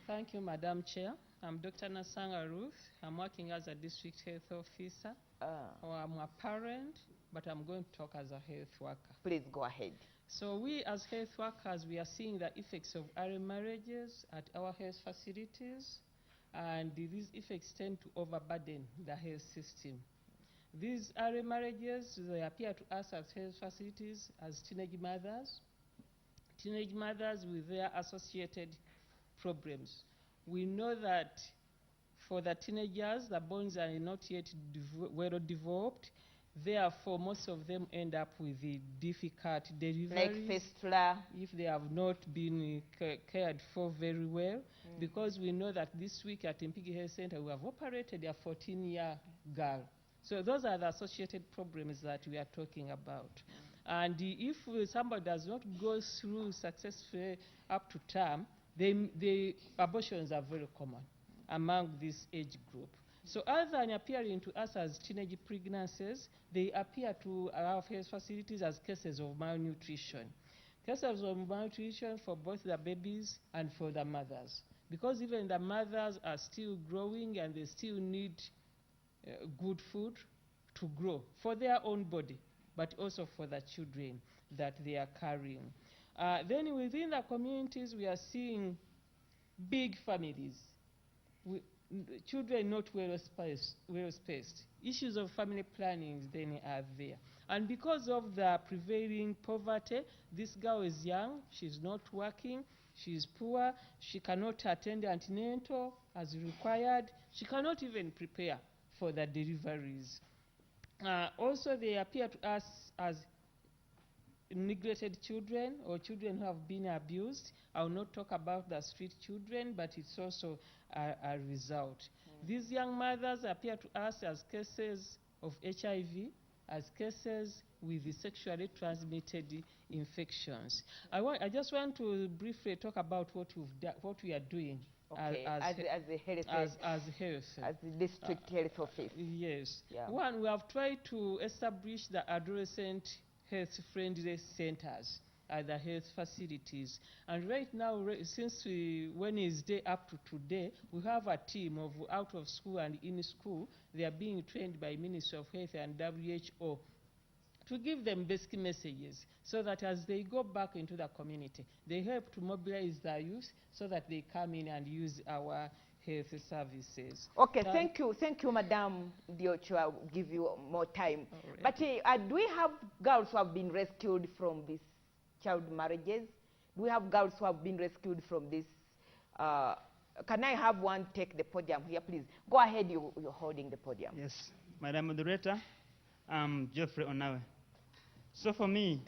Thank you, Madam Chair. I'm Dr. Nasanga Ruth. I'm working as a district health officer. I'm a parent, but I'm going to talk as a health worker. Please go ahead. So we as health workers, we are seeing the effects of early marriages at our health facilities, and these effects tend to overburden the health system. These early marriages, they appear to us as health facilities as teenage mothers with their associated problems. We know that for the teenagers, the bones are not yet well developed. Therefore, most of them end up with the difficult deliveries. Like fistula. If they have not been cared for very well. Because we know that this week at Mpigi Health Center, we have operated a 14-year girl. So those are the associated problems that we are talking about. And if somebody does not go through successfully up to term, the abortions are very common among this age group. So other than appearing to us as teenage pregnancies, they appear to our health facilities as cases of malnutrition. Cases of malnutrition for both the babies and for the mothers. Because even the mothers are still growing and they still need good food to grow for their own body, but also for the children that they are carrying. Then within the communities, we are seeing big families, children not well spaced. Issues of family planning then are there. And because of the prevailing poverty, this girl is young, she's not working, she's poor, she cannot attend antenatal as required, she cannot even prepare for the deliveries. Also, they appear to us as neglected children or children who have been abused. I will not talk about the street children, but it's also a result. These young mothers appear to us as cases of HIV, as cases with the sexually transmitted infections. I just want to briefly talk about what we are doing. Okay, as the district health office. Yes. Yeah. One, we have tried to establish the adolescent health-friendly centers at the health facilities. And right now, since Wednesday up to today, we have a team of out of school and in school. They are being trained by Ministry of Health and WHO to give them basic messages so that as they go back into the community, they help to mobilize the youth so that they come in and use our health services. Okay, thank you, Madam Diocho. I'll give you more time. Right. But do we have girls who have been rescued from these child marriages? Do we have girls who have been rescued from this? Can I have one take the podium here, please? Go ahead, you're holding the podium. Yes, Madam Moderator, I'm Geoffrey Onawe. So for me,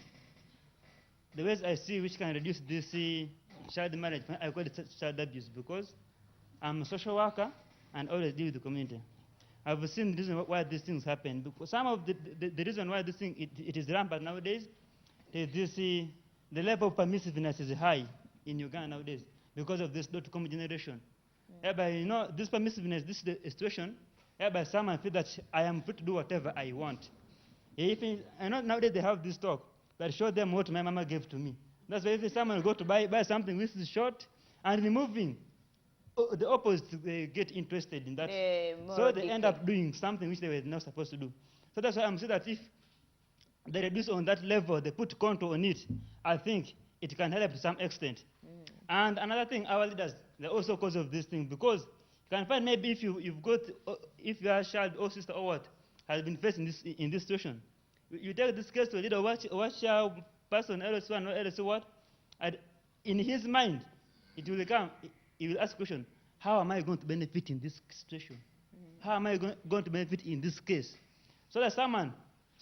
the ways I see which can reduce this child marriage, I call it child abuse, because I'm a social worker and always deal with the community. I've seen the reason why these things happen. Because some of the reason why this thing it is rampant nowadays is this, the level of permissiveness is high in Uganda nowadays because of this .com generation. Whereby, you know, this permissiveness, this is the situation, whereby someone feels that I am free to do whatever I want. I know nowadays they have this talk, but show them what my mama gave to me. That's why if someone go to buy something which is short and removing, the opposite, they get interested in that. So they end up doing something which they were not supposed to do. So that's why I'm saying that if they reduce on that level, they put control on it, I think it can help to some extent. And another thing, our leaders, they're also cause of this thing, because you can find maybe if if your child or sister or what has been faced in this situation, you take this case to a leader, watch your person, else one, or else what, and in his mind, it will come, he will ask a question, how am I going to benefit in this situation? How am I going to benefit in this case? So that someone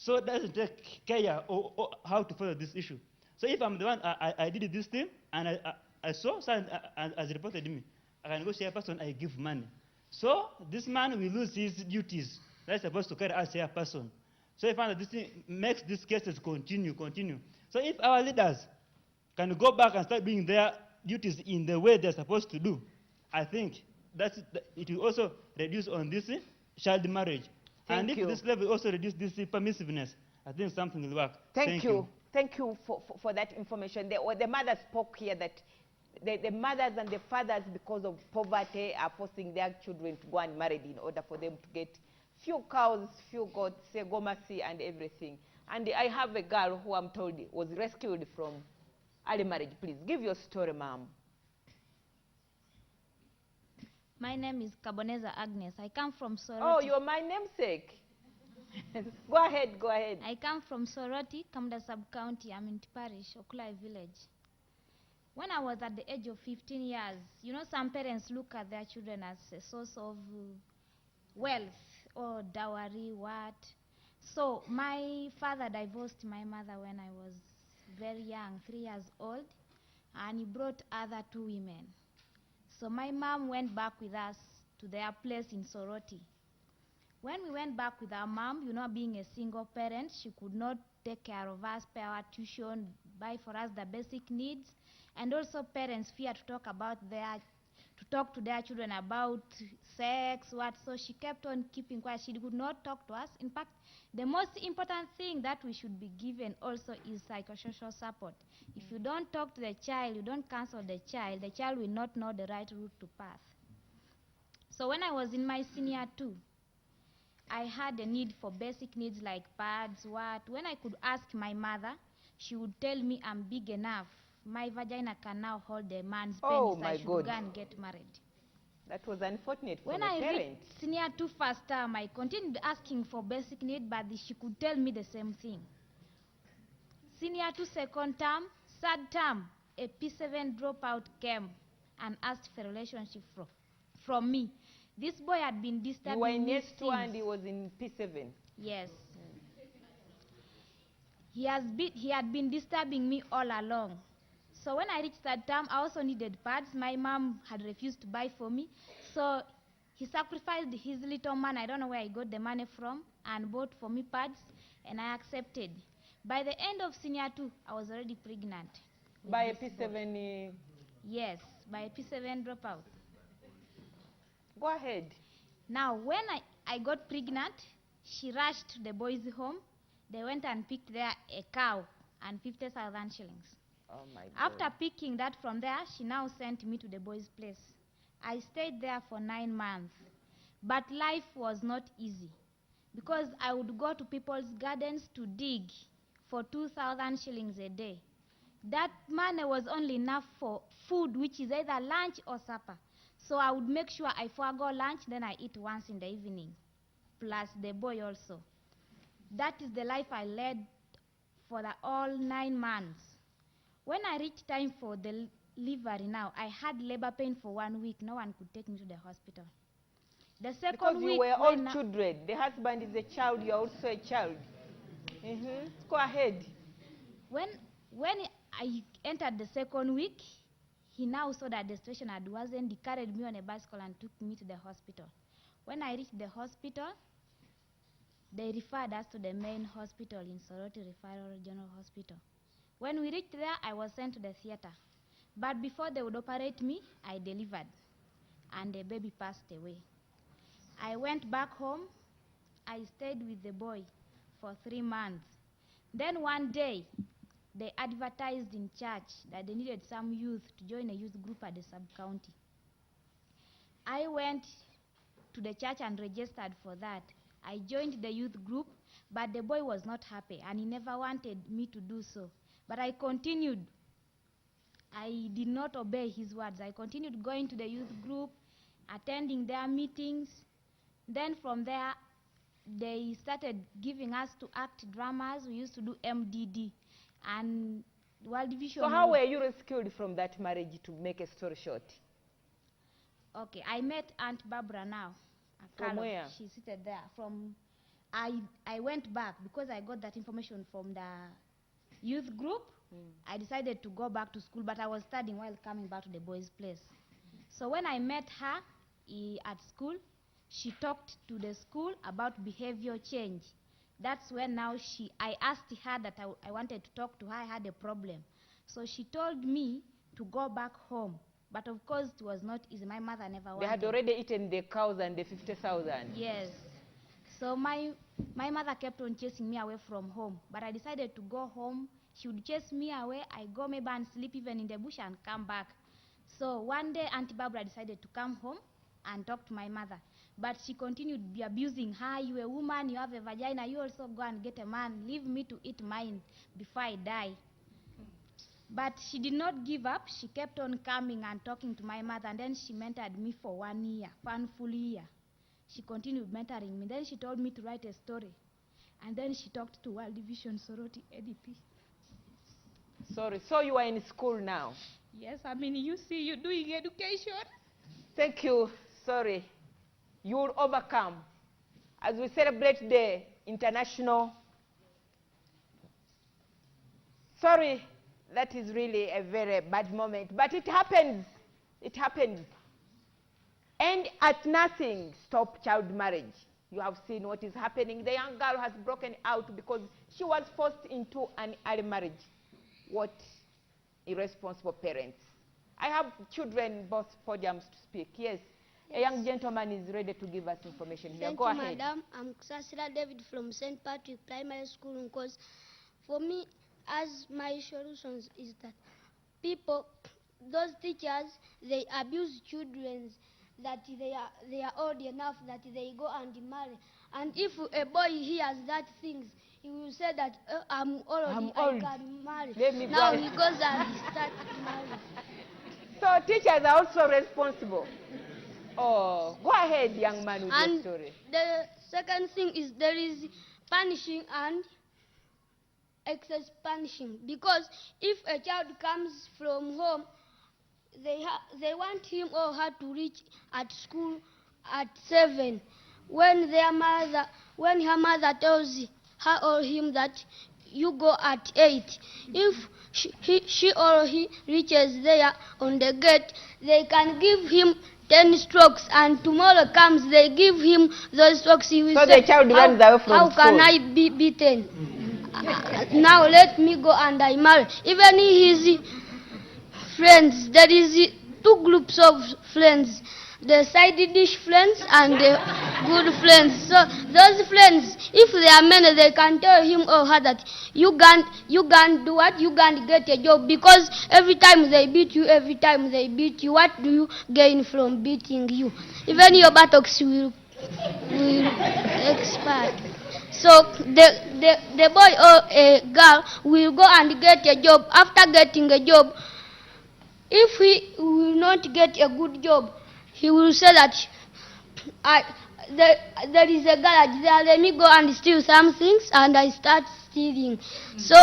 doesn't take care or how to follow this issue. So if I'm the one, I did this thing, and I saw someone as reported me, I can go see a person, I give money. So this man will lose his duties that's supposed to carry as a person. So if this thing makes these cases continue. So if our leaders can go back and start doing their duties in the way they're supposed to do, I think that it will also reduce on this child marriage. And if this level also reduce this permissiveness, I think something will work. Thank you. Thank you for that information. The mother spoke here that the mothers and the fathers, because of poverty, are forcing their children to go and marry in order for them to get few cows, few goats, segomasi, and everything. And I have a girl who I'm told was rescued from early marriage. Please give your story, ma'am. My name is Kaboneza Agnes. I come from Soroti. Oh, you're my namesake. Go ahead, go ahead. I come from Soroti, Kamda Sub-County, Aminti Parish, Okulai Village. When I was at the age of 15 years, you know, some parents look at their children as a source of wealth or dowry, what. So my father divorced my mother when I was very young, 3 years old, and he brought other 2 women. So my mom went back with us to their place in Soroti. When we went back with our mom, you know, being a single parent, she could not take care of us, pay our tuition, buy for us the basic needs, and also parents fear to talk to their children about sex, what. So she kept on keeping quiet. She could not talk to us. In fact, the most important thing that we should be given also is psychosocial support. If you don't talk to the child, you don't counsel the child will not know the right route to path. So when I was in my senior 2, I had a need for basic needs like pads, what. When I could ask my mother, she would tell me I'm big enough. My vagina can now hold a man's penis. I should go and get married. That was unfortunate for when the I parents. reached senior 2 first term, I continued asking for basic need, but she could tell me the same thing. Senior 2 second term, third term, a P7 dropout came and asked for a relationship from me. This boy had been disturbing me. You were in S2 and he was in P7. Yes. He had been disturbing me all along. So when I reached that term, I also needed pads. My mom had refused to buy for me. So he sacrificed his little money, I don't know where he got the money from, and bought for me pads, and I accepted. By the end of senior 2, I was already pregnant. By a P7? Yes, by a P7 dropout. Go ahead. Now, when I got pregnant, she rushed to the boys' home. They went and picked there a cow and 50,000 shillings. Oh my God. After picking that from there, she now sent me to the boys' place. I stayed there for 9 months. But life was not easy because I would go to people's gardens to dig for 2,000 shillings a day. That money was only enough for food, which is either lunch or supper. So I would make sure I forego lunch, then I eat once in the evening, plus the boy also. That is the life I led for all 9 months. When I reached time for the delivery now, I had labor pain for 1 week. No one could take me to the hospital. The second because week, you were all children. The husband is a child, you're also a child. Go ahead. When I entered the second week, he now saw that the situation had worsened. He carried me on a bicycle and took me to the hospital. When I reached the hospital, they referred us to the main hospital in Soroti Referral General Hospital. When we reached there, I was sent to the theater. But before they would operate me, I delivered, and the baby passed away. I went back home. I stayed with the boy for 3 months. Then one day, they advertised in church that they needed some youth to join a youth group at the sub-county. I went to the church and registered for that. I joined the youth group, but the boy was not happy, and he never wanted me to do so. But I continued. I did not obey his words. I continued going to the youth group, attending their meetings. Then from there, they started giving us to act dramas. We used to do MDD. And World Vision. So how were you rescued from that marriage, to make a story short? Okay, I met Aunt Barbara now. From where? She's seated there. I went back because I got that information from the youth group. I decided to go back to school, but I was studying while coming back to the boys' place. So when I met her at school, she talked to the school about behavior change. That's when now I asked her that I wanted to talk to her. I had a problem. So she told me to go back home. But of course, it was not easy. My mother never wanted. They had already eaten the cows and the 50,000. Yes. So my mother kept on chasing me away from home. But I decided to go home. She would chase me away. I go maybe and sleep even in the bush and come back. So one day, Auntie Barbara decided to come home and talk to my mother. But she continued abusing her. You a woman, you have a vagina, you also go and get a man. Leave me to eat mine before I die. But she did not give up. She kept on coming and talking to my mother, and then she mentored me for 1 year, 1 full year. She continued mentoring me. Then she told me to write a story. And then she talked to World Vision Soroti ADP. Sorry, so you are in school now? Yes, I mean, you see, you're doing education. Thank you. Sorry. You will overcome. As we celebrate the international... Sorry, that is really a very bad moment. But it happens. It happens. And at nothing, stop child marriage. You have seen what is happening. The young girl has broken out because she was forced into an early marriage. What irresponsible parents. I have children, both podiums to speak. Yes. A young gentleman is ready to give us information here. Thank Go you, ahead. Madam. I'm Sasila David from St. Patrick Primary School. Because for me, as my solutions is that people, those teachers, they abuse children, that they are old enough that they go and marry. And if a boy hears that things, he will say that I'm old, I can marry. Now he goes and he starts marrying. So teachers are also responsible. Oh, go ahead, young man, with your story. The second thing is there is punishing and excess punishing. Because if a child comes from home, they want him or her to reach at school at 7. When her mother tells her or him that you go at 8. If she or he reaches there on the gate, they can give him 10 strokes, and tomorrow comes, they give him those strokes. He will say, the child runs away from how school. can I be beaten? Now let me go and I marry. Even his friends, there is 2 groups of friends. The side dish friends and the good friends. So those friends, if they are men, they can tell him or her that you can't do what? You can't get a job, because every time they beat you, what do you gain from beating you? Even your buttocks will expire. So the boy or a girl will go and get a job. After getting a job, if he will not get a good job, he will say that there is a garage there, let me go and steal some things, and I start stealing. So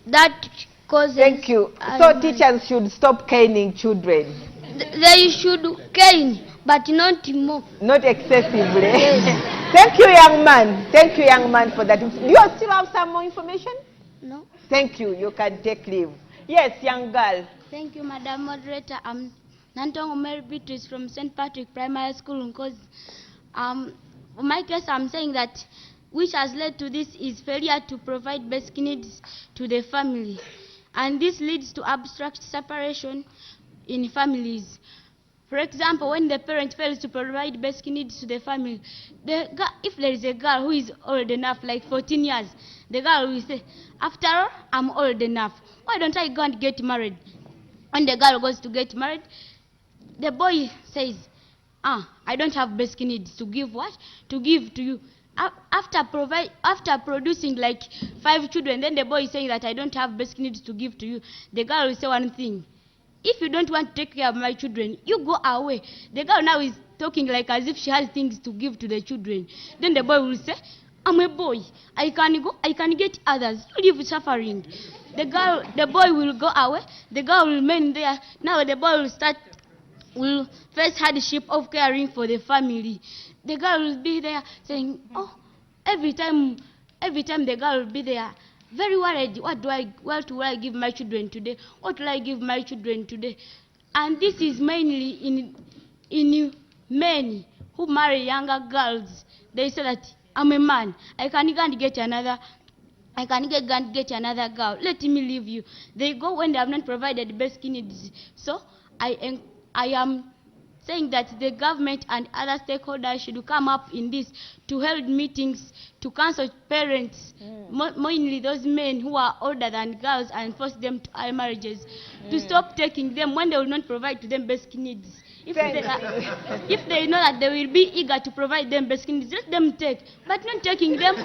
that causes... Thank you. So teachers should stop caning children. They should cane, but not more. Not excessively. Yes. Thank you, young man. Thank you, young man, for that. Do you still have some more information? No. Thank you. You can take leave. Yes, young girl. Thank you, Madam Moderator. I'm Nantongo Mary Beatrice from St. Patrick Primary School because for my case, I'm saying that which has led to this is failure to provide basic needs to the family. And this leads to abstract separation in families. For example, when the parent fails to provide basic needs to the family, if there is a girl who is old enough, like 14 years, the girl will say, after all, I'm old enough. Why don't I go and get married? When the girl goes to get married, the boy says, I don't have basic needs to give what? To give to you. After producing like 5 children, then the boy is saying that I don't have basic needs to give to you. The girl will say one thing. If you don't want to take care of my children, you go away. The girl now is talking like as if she has things to give to the children. Then the boy will say, I'm a boy. I can go, I can get others. You live suffering. The boy will go away. The girl will remain there. Now the boy will face hardship of caring for the family. The girl will be there saying, every time the girl will be there, very worried, what will I give my children today? What will I give my children today? And this is mainly in men who marry younger girls. They say that I'm a man. I can go and get another girl. Let me leave you. They go when they have not provided basic needs. So I am saying that the government and other stakeholders should come up in this to hold meetings, to counsel parents, mainly those men who are older than girls, and force them to early marriages, to stop taking them when they will not provide to them basic needs. If they know that they will be eager to provide them basic needs, let them take. But not taking them,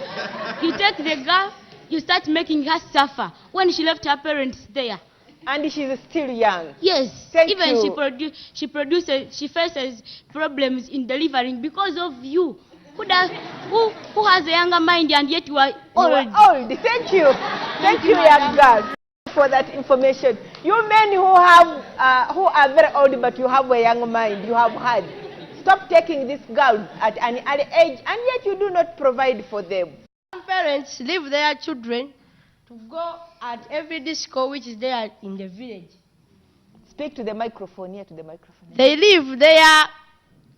you take the girl, you start making her suffer when she left her parents there. And she's still young. Yes. Thank Even you. she faces problems in delivering because of you. Who has a younger mind and yet you are old. You are old. Thank you. Thank you, young girl, for that information. You men who are very old but you have a young mind, you have had. Stop taking these girls at an early age and yet you do not provide for them. Some parents leave their children to go at every disco which is there in the village. Speak to the microphone, near to the microphone. They leave their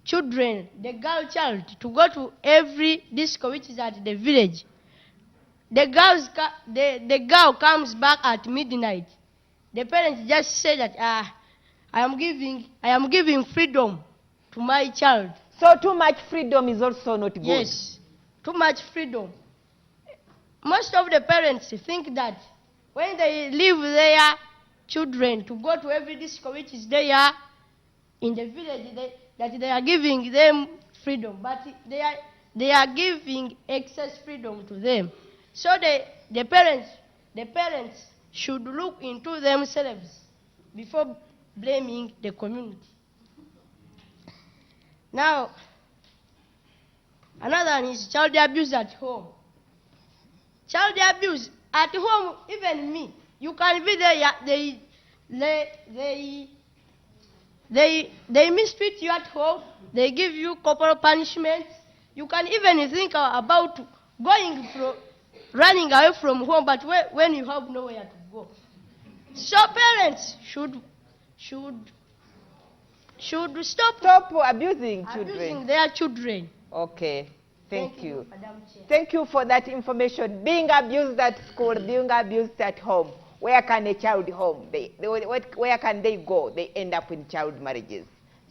children, the girl child, to go to every disco which is at the village. The girl comes back at midnight. The parents just say that I am giving freedom to my child. So too much freedom is also not good. Yes, too much freedom. Most of the parents think that when they leave their children to go to every disco which is there in the village, that they are giving them freedom, but they are giving excess freedom to them. So the parents should look into themselves before blaming the community. Now, another one is child abuse at home. Child abuse at home, even me, you can be there. They mistreat you at home. They give you corporal punishments. You can even think about running away from home, but when you have nowhere to go. So parents should stop abusing their children. Okay. Thank you. Thank you for that information. Being abused at school, being abused at home. Where can a child home? Where can they go? They end up in child marriages.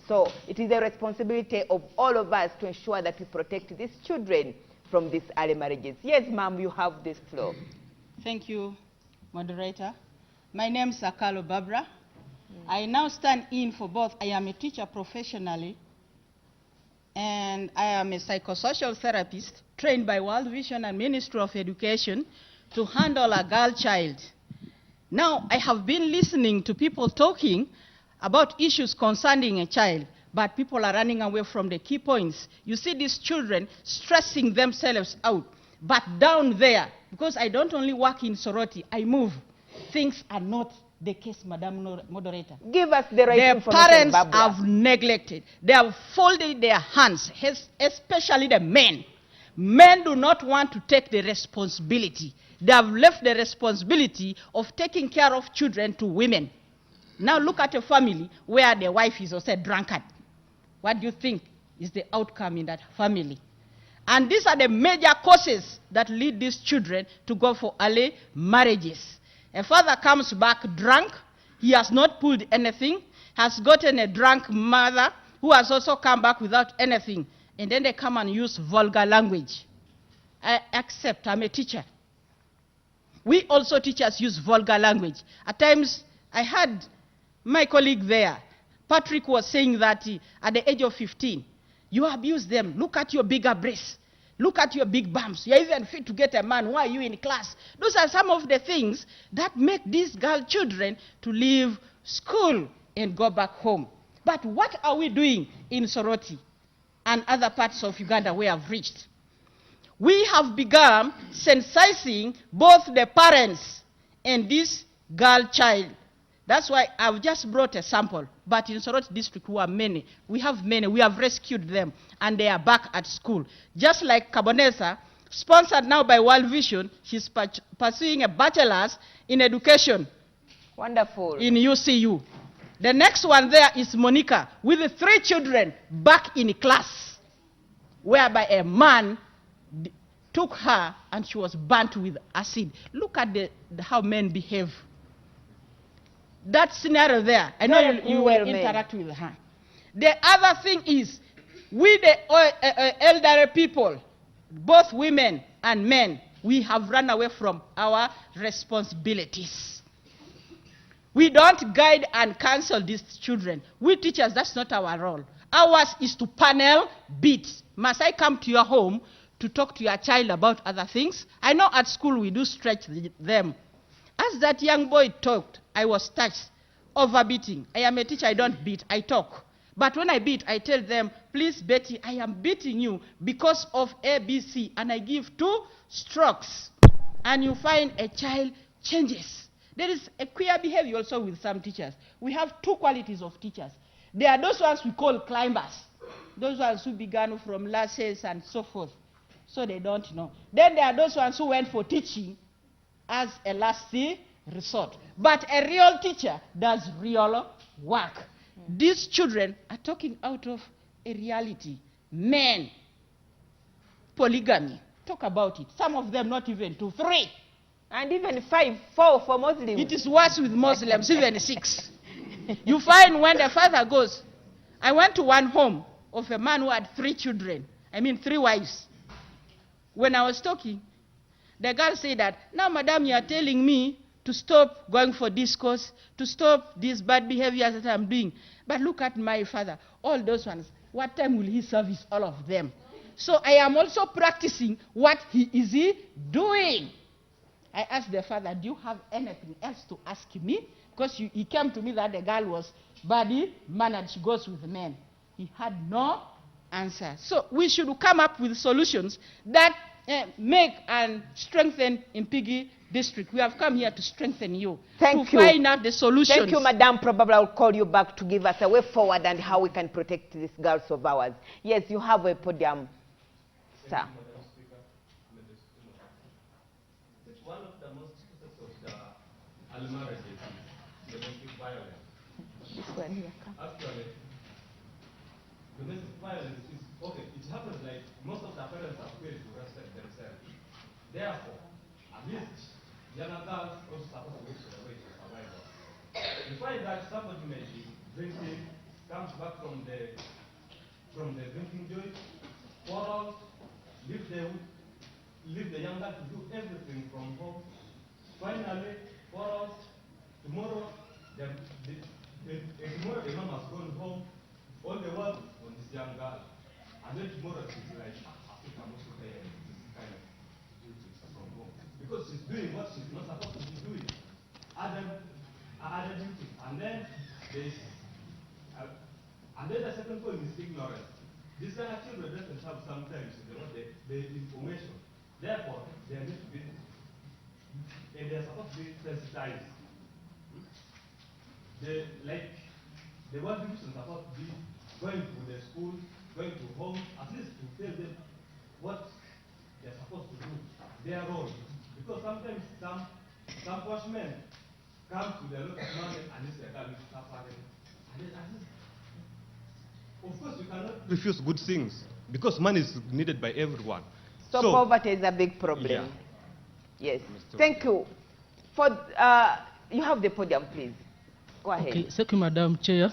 So it is a responsibility of all of us to ensure that we protect these children from these early marriages. Yes, ma'am, you have this floor. Thank you, moderator. My name is Akalo Barbara. I now stand in for both. I am a teacher professionally, and I am a psychosocial therapist trained by World Vision and Ministry of Education to handle a girl child. Now, I have been listening to people talking about issues concerning a child, but people are running away from the key points. You see these children stressing themselves out, but down there, because I don't only work in Soroti, I move. Things are not the case, Madam Moderator. Give us the right information, parents Barbara. have neglected. They have folded their hands, especially the men. Men do not want to take the responsibility. They have left the responsibility of taking care of children to women. Now look at a family where the wife is also a drunkard. What do you think is the outcome in that family? And these are the major causes that lead these children to go for early marriages. A father comes back drunk, he has not pulled anything, has gotten a drunk mother who has also come back without anything, and then they come and use vulgar language. I accept, I'm a teacher. We also teachers use vulgar language. At times, I had my colleague there, Patrick, was saying that at the age of 15, you abuse them. Look at your bigger breasts. Look at your big bumps. You're even fit to get a man. Why are you in class? Those are some of the things that make these girl children to leave school and go back home. But what are we doing in Soroti and other parts of Uganda where I've reached? We have begun sensitizing both the parents and this girl child. That's why I've just brought a sample. But in Soroti district, we have many. We have rescued them, and they are back at school. Just like Kabonesa, sponsored now by World Vision, she's pursuing a bachelor's in education. Wonderful. In UCU. The next one there is Monica, with 3 children back in class, whereby a man took her and she was burnt with acid. Look at how men behave. That scenario there, I know you will interact with her. The other thing is, we the elderly people, both women and men, we have run away from our responsibilities. We don't guide and counsel these children. We teachers, that's not our role. Ours is to panel beat. Must I come to your home to talk to your child about other things? I know at school we do stretch them. As that young boy talked, I was touched. Overbeating. I am a teacher, I don't beat, I talk. But when I beat, I tell them, please Betty, I am beating you because of ABC, and I give 2 strokes. And you find a child changes. There is a queer behavior also with some teachers. We have 2 qualities of teachers. There are those ones we call climbers. Those ones who began from lasses and so forth. So they don't know. Then there are those ones who went for teaching as a last resort. But a real teacher does real work. These children are talking out of a reality. Men, polygamy, talk about it. Some of them not even 2, 3. And even 5, 4 for Muslims. It is worse with Muslims, even 6. You find when the father goes, I went to one home of a man who had 3 children. 3 wives. When I was talking, the girl said that, now madam, you are telling me to stop going for discourse, to stop these bad behaviors that I'm doing. But look at my father, all those ones. What time will he service all of them? So I am also practicing what he is doing. I asked the father, do you have anything else to ask me? Because he came to me that the girl was body mannered, she goes with men. He had no answer. So we should come up with solutions that make and strengthen Impigi district. We have come here to strengthen you. Thank you. Find out the solutions. Thank you, Madam. Probably I'll call you back to give us a way forward and how we can protect these girls of ours. Yes, you have a podium, sir. One of the most causes of the early marriages is domestic violence. Actually, domestic violence is, okay, it happens like most of the parents are failed to respect themselves. Therefore, at least younger girls also supposed to look for the way to survival. You find that somebody may be drinking, comes back from the drinking joint, quarrels, leave the young girl to do everything from home. Finally, quarrels, tomorrow the mom has gone home, all the work on this young girl. And then tomorrow she's like, I think I'm also tired of this kind of duties from home. Because she's doing what she's not supposed to be doing. Other duties. And then the second point is ignorance. These kind of children doesn't have sometimes the information. Therefore, they need to be, and they're supposed to be sensitized. The world division is supposed to be going to the school, going to home, at least to tell them what they're supposed to do, their role. Because sometimes some watchmen comes with a lot of money and this girl is suffering. Of course, you cannot refuse good things because money is needed by everyone. So poverty is a big problem. Yeah. Yes. Thank you. For you have the podium, please. Go ahead. Okay, thank you, Madam Chair.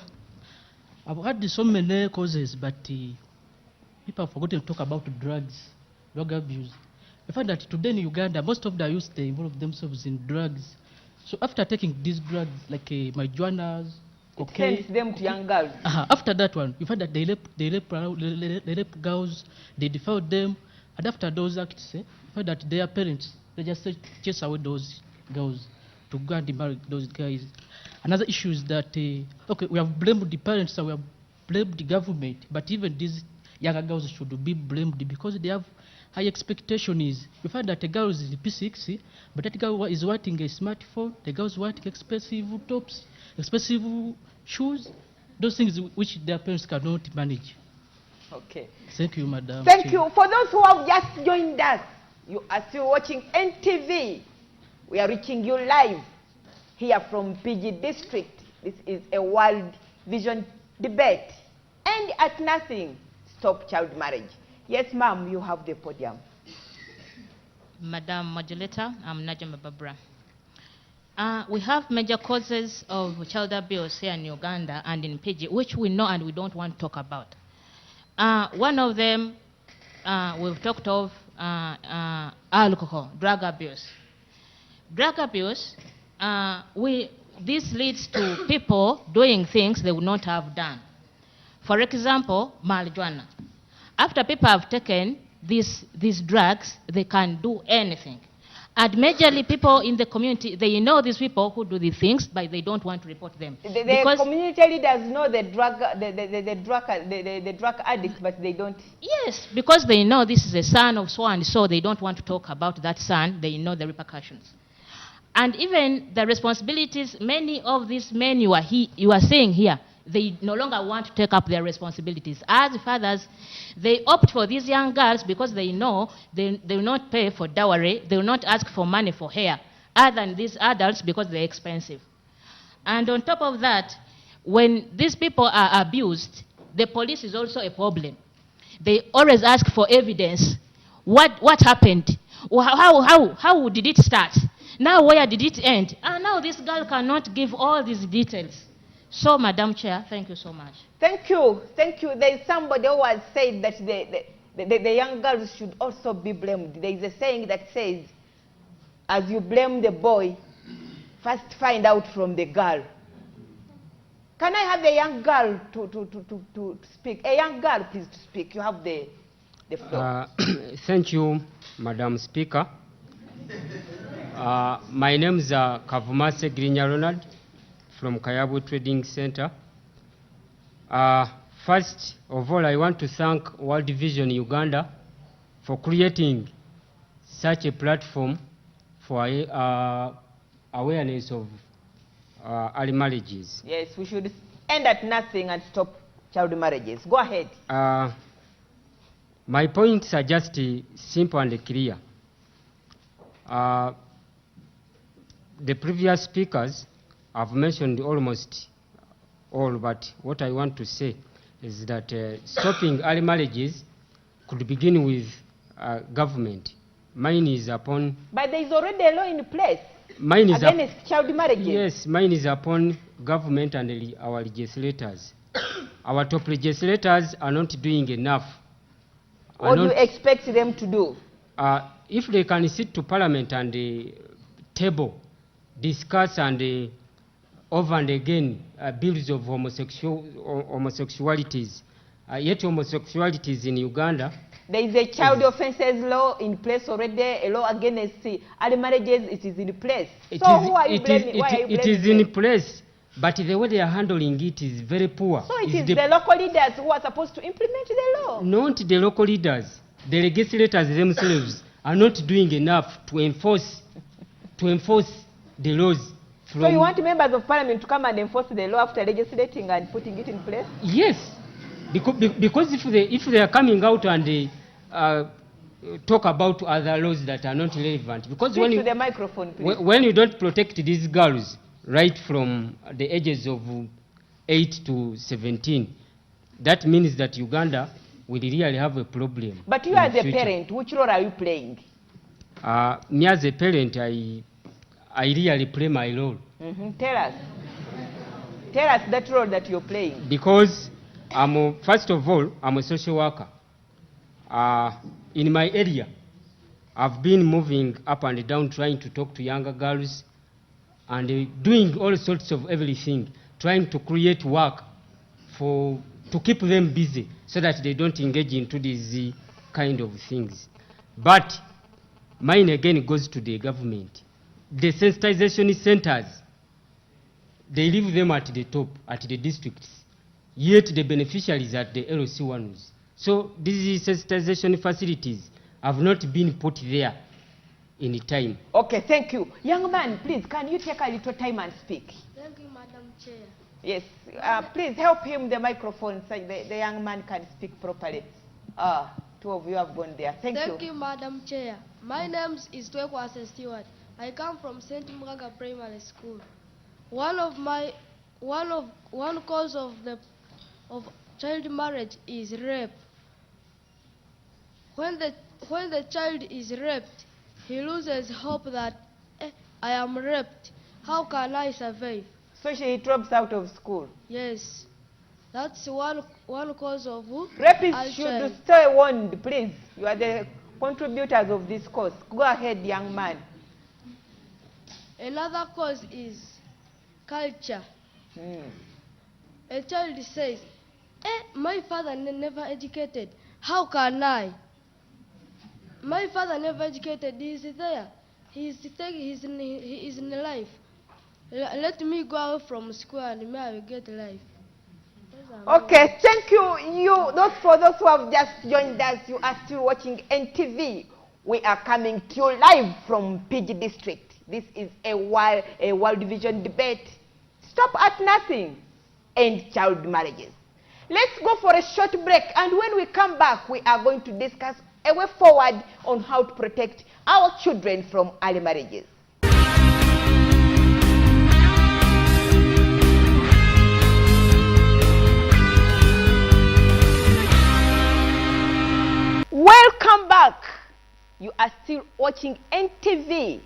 I've had so many causes, but people have forgotten to talk about drugs, drug abuse. I find that today in Uganda, most of the youth, they involve themselves in drugs. So after taking these drugs, like marijuana, cocaine, sends them to young girls. After that one, you find that they rape girls, they defile them, and after those acts, you find that their parents, they just chase away those girls to go and marry those guys. Another issue is that, okay, we have blamed the parents and we have blamed the government, but even these younger girls should be blamed because they have high expectations. You find that a girl is in P6, but that girl is wanting a smartphone, the girl is wanting expensive tops, expensive shoes, those things which their parents cannot manage. Okay. Thank you, Madam. Thank you. For those who have just joined us, you are still watching NTV. We are reaching you live here from PG District. This is a World Vision debate. And at nothing, stop child marriage. Yes, ma'am, you have the podium. Madam Modulator, I'm Najama Babra. We have major causes of child abuse here in Uganda and in PG, which we know and we don't want to talk about. One of them, we've talked of alcohol, drug abuse. Drug abuse, this leads to people doing things they would not have done. For example, marijuana. After people have taken these drugs, they can do anything. And majorly people in the community, they know these people who do these things, but they don't want to report them. The community leaders know the drug addicts, but they don't. Yes, because they know this is a son of so and so, they don't want to talk about that son, they know the repercussions. And even the responsibilities, many of these men you are seeing here, they no longer want to take up their responsibilities. As fathers, they opt for these young girls because they know they will not pay for dowry, they will not ask for money for hair, other than these adults because they're expensive. And on top of that, when these people are abused, the police is also a problem. They always ask for evidence. What happened? How did it start? Now where did it end? And now this girl cannot give all these details. So, Madam Chair, thank you so much. Thank you. Thank you. There is somebody who has said that the young girls should also be blamed. There is a saying that says, as you blame the boy, first find out from the girl. Can I have a young girl to speak? A young girl, please, to speak. You have the floor. Thank you, Madam Speaker. My name is Kavumase Grinya Ronald from Kayabu Trading Center. First of all, I want to thank World Vision Uganda for creating such a platform for awareness of early marriages. Yes, we should end at nothing and stop child marriages. Go ahead. My points are just simple and clear. The previous speakers have mentioned almost all, but what I want to say is that stopping early marriages could begin with government. Mine is upon... But there is already a law in place against child marriages. Yes, mine is upon government and our legislators. Our top legislators are not doing enough. What do you expect them to do? If they can sit to parliament and table, discuss and over and again bills of homosexualities, yet homosexualities in Uganda. There is a child offences law in place already, a law against early marriages, it is in place. So who are you blaming? Why are you blaming? It is in place, but the way they are handling it is very poor. So it is the local leaders who are supposed to implement the law. Not the local leaders. The legislators themselves are not doing enough to enforce the laws. So you want members of parliament to come and enforce the law after legislating and putting it in place? Yes, because if they are coming out and talk about other laws that are not relevant, because Speak to the microphone, please. When you don't protect these girls, right from the ages of 8 to 17, that means that Uganda will really have a problem. But you in as a future. parent, which role are you playing? Me as a parent, I really play my role. Tell us. Tell us that role that you're playing. Because first of all, I'm a social worker. In my area, I've been moving up and down trying to talk to younger girls and doing all sorts of everything, trying to create work to keep them busy so that they don't engage into these kind of things. But mine again goes to the government. The sensitization centers, they leave them at the top, at the districts, yet the beneficiaries are at the LC ones. So these sensitization facilities have not been put there in time. Okay, thank you. Young man, please, can you take a little time and speak? Thank you, Madam Chair. Yes, please help him the microphone so the young man can speak properly. Two of you have gone there. Thank you. Thank you, Madam Chair. My name is Twekwase Stewart. I come from St. Mugaga Primary School. One cause of child marriage is rape. When the child is raped, he loses hope that I am raped. How can I survive? So he drops out of school. Yes, that's one cause of Rapists should stay warned, please. You are the contributors of this cause. Go ahead, young man. Another cause is culture. A child says, my father never educated. How can I? My father never educated. He is there. He is in life. Let me go out from school and may I will get life. Okay, thank you. For those who have just joined us, you are still watching NTV. We are coming to you live from PG District. This is a World Vision debate. Stop at nothing. End child marriages. Let's go for a short break, and when we come back, we are going to discuss a way forward on how to protect our children from early marriages. Welcome back. You are still watching NTV,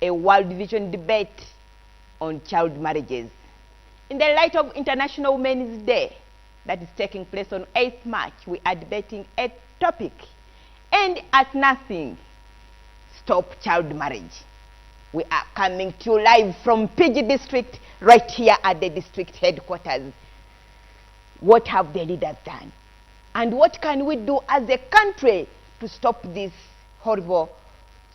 a World Vision debate on child marriages. In the light of International Women's Day that is taking place on 8th March, we are debating a topic. End at nothing. Stop child marriage. We are coming to you live from PG District, right here at the district headquarters. What have the leaders done? And what can we do as a country to stop these horrible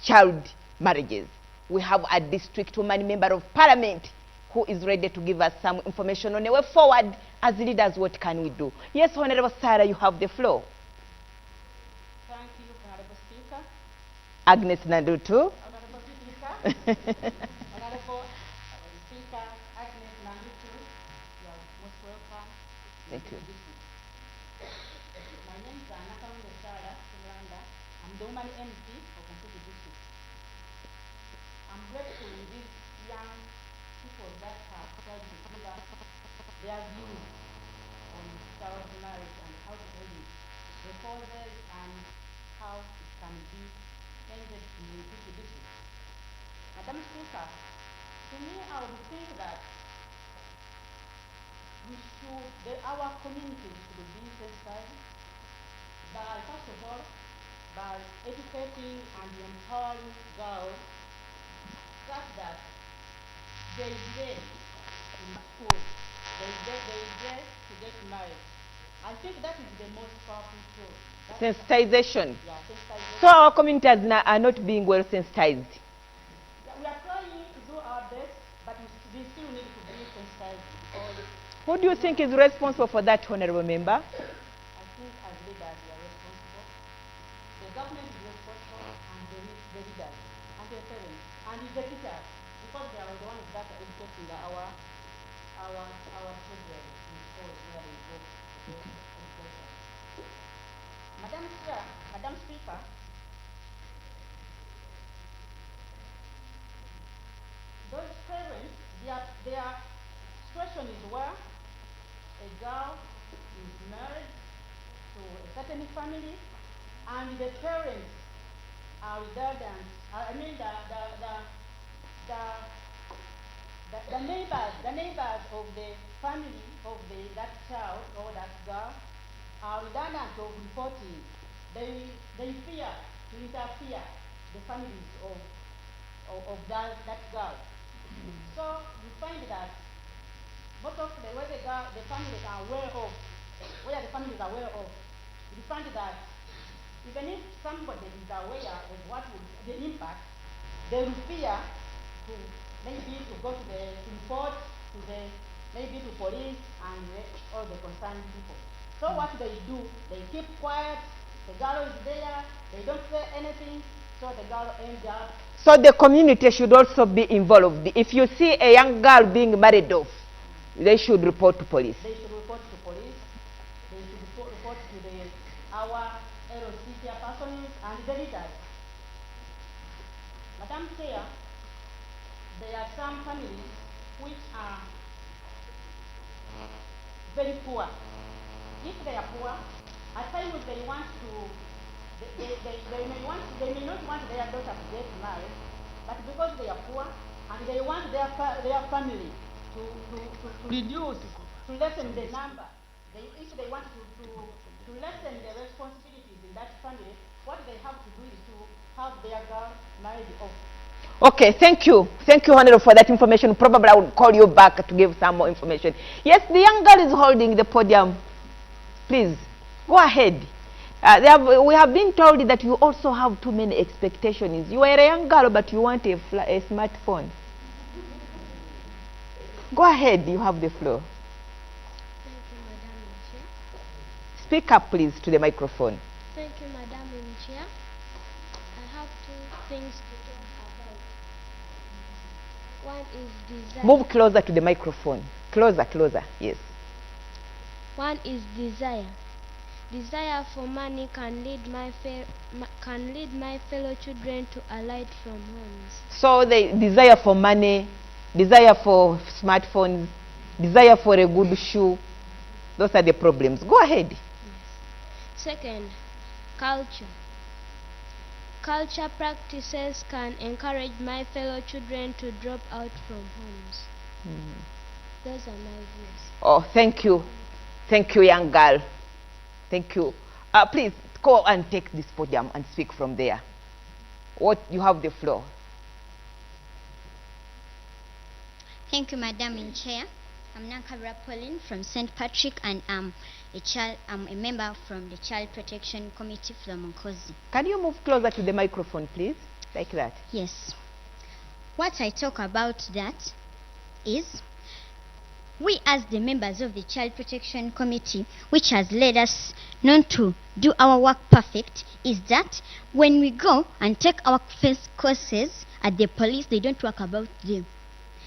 child marriages? We have a district woman member of parliament who is ready to give us some information on the way forward. As leaders, what can we do? Yes, Honorable Sarah, you have the floor. Thank you, Honorable Speaker. Agnes Nandutu. Honorable Speaker. Honorable Speaker, Agnes Nandutu, you are most welcome. Thank you. My name is Anna Sarah Simulanda. I'm the woman MP of Mpuku District. I'm grateful to these young people that have tried to give us their views on child marriage and how to end it, the causes and how it can be ended in the Mpuku District. Madam Speaker, to me I would think that our communities should be sensitized by, first of all, by educating and empowering girls such that they dress in school, they dress to get married. I think that is the most powerful tool. Sensitization. Yeah, sensitization. So our communities are not being well sensitized. Yeah, we are trying to do our best, but we still need to be sensitized because Who do you think is responsible for that, Honorable Member? I think as leaders we are responsible. The government is responsible, and the leaders, and the parents, and the teachers, because they are the ones that are educating our children in schools where they go to education. Madam Chair, Madam Speaker, those parents their situation is where a girl is married to a certain family, and the parents are redundant. I mean, the neighbors of the family of that child or that girl are redundant of reporting. They fear to interfere the families of that girl. So you find that most of the way the families are aware of, where the families are aware of, you find that even if somebody is aware of what would the impact, they will fear to maybe to go to the report, to the maybe to police and all the concerned people. So what they do, they keep quiet. The girl is there. They don't say anything. So the girl ends up. So the community should also be involved. If you see a young girl being married off, they should report to police. They should report to police. They should report to our LOC chairpersons and the leaders. Madam Chair, there are some families which are very poor. If they are poor, at times they want to, they may not want their daughter to get married, but because they are poor and they want their family to reduce, to lessen the number. If they want to lessen the responsibilities in that family, what they have to do is to have their girl married off. Okay, thank you. Thank you, Honorable, for that information. Probably I will call you back to give some more information. Yes, the young girl is holding the podium. Please, go ahead. We have been told that you also have too many expectations. You are a young girl, but you want a smartphone. Go ahead, you have the floor. Thank you, Madam Chair. Speak up, please, to the microphone. Thank you, Madam Chair. I have two things to talk about. One is desire. Move closer to the microphone. Closer, yes. One is desire. Desire for money can lead my fellow children to alight from homes. So the desire for money, desire for smartphones, desire for a good shoe, those are the problems. Go ahead. Yes. Second, culture. Culture practices can encourage my fellow children to drop out from homes. Those are my views. Oh, thank you. Thank you, young girl. Thank you. Please go and take this podium and speak from there. You have the floor. Thank you, Madam Chair. I'm Nankabra Pauline from St. Patrick, and I'm a member from the Child Protection Committee from Nkozi. Can you move closer to the microphone, please? Like that. Yes. What I talk about that is we as the members of the Child Protection Committee, which has led us not to do our work perfect, is that when we go and take our first courses at the police, they don't talk about them.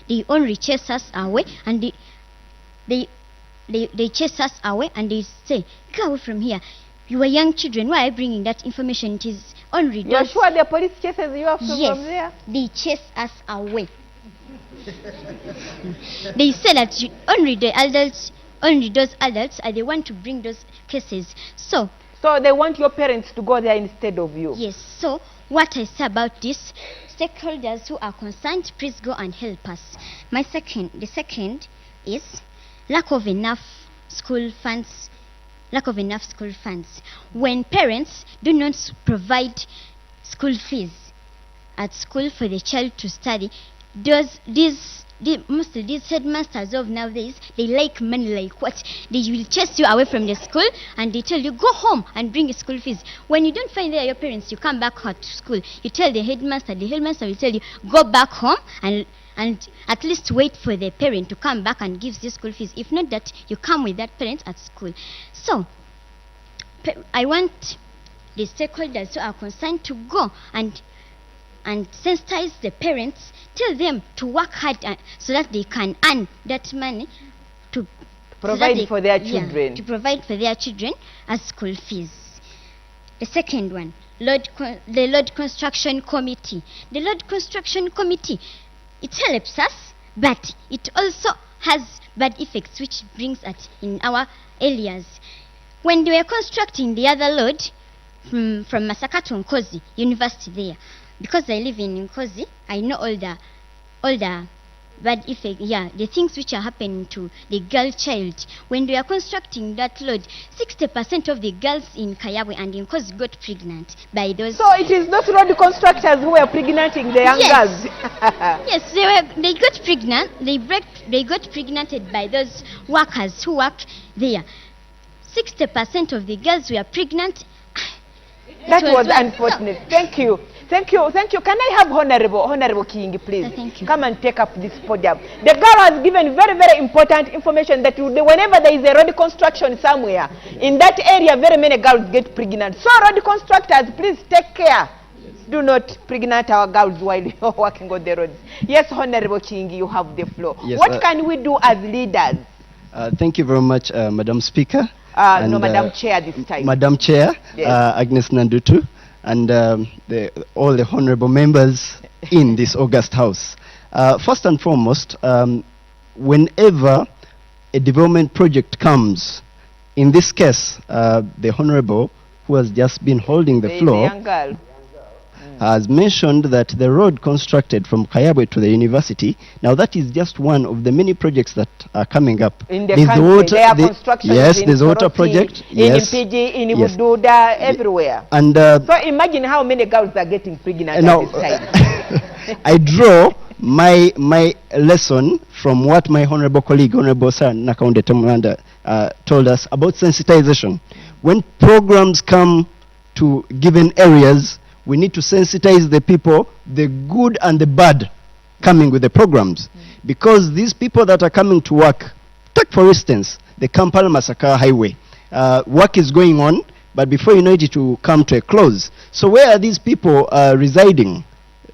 They only chase us away, and they chase us away, and they say, "Go away from here. You are young children. Why are you bringing that information? It is only." You're sure the police chases you from there? Yes, they chase us away. They say that only those adults are the one to bring those cases. So they want your parents to go there instead of you. Yes. So what I say about this, stakeholders who are concerned, please go and help us. The second is lack of enough school funds. When parents do not provide school fees at school for the child to study, mostly these headmasters of nowadays, they like money like what? They will chase you away from the school and they tell you, go home and bring school fees. When you don't find there your parents, you come back to school. You tell the headmaster will tell you, go back home and at least wait for the parent to come back and give you school fees. If not that, you come with that parent at school. So, I want the stakeholders who are concerned to go and sensitize the parents, tell them to work hard so that they can earn that money to provide for their children. Yeah, to provide for their children as school fees. The second one, the Load Construction Committee. The Load Construction Committee, it helps us but it also has bad effects which brings us in our areas. When they were constructing the other road from Masaka to Nkozi University there, because I live in Nkozi, I know all the bad effect, the things which are happening to the girl child. When they are constructing that road, 60% of the girls in Kayawe and in Nkozi got pregnant by those. So it is not road constructors who were pregnanting the young girls. Yes, they got pregnant. They got pregnanted by those workers who work there. 60% of the girls were pregnant. That was unfortunate. Thank you. Thank you. Can I have Honorable King, please? Thank you. Come and take up this podium. The girl has given very, very important information that whenever there is a road construction somewhere, in that area, very many girls get pregnant. So road constructors, please take care. Do not pregnant our girls while you're working on the roads. Yes, Honorable King, you have the floor. Yes, what can we do as leaders? Thank you very much, Madam Speaker. No, Madam Chair this time. Madam Chair, yes. Agnes Nandutu, and all the honorable members in this August House. First and foremost, whenever a development project comes, in this case, the honorable who has just been holding the floor, young girl. has mentioned that the road constructed from Kayabwe to the university, now that is just one of the many projects that are coming up. In the country, there are constructions yes, in there's a water Soroti, project. in Yes. PG, in Yes. Bududa, everywhere. And so imagine how many girls are getting pregnant now, at this time. I draw my lesson from what my honorable colleague, Honorable Sir Nakaunde Tamulanda, told us about sensitization. When programs come to given areas, we need to sensitize the people, the good and the bad coming with the programs. Because these people that are coming to work, take for instance, the Kampala-Masaka highway. Work is going on, but before you know it, it will come to a close. So where are these people residing?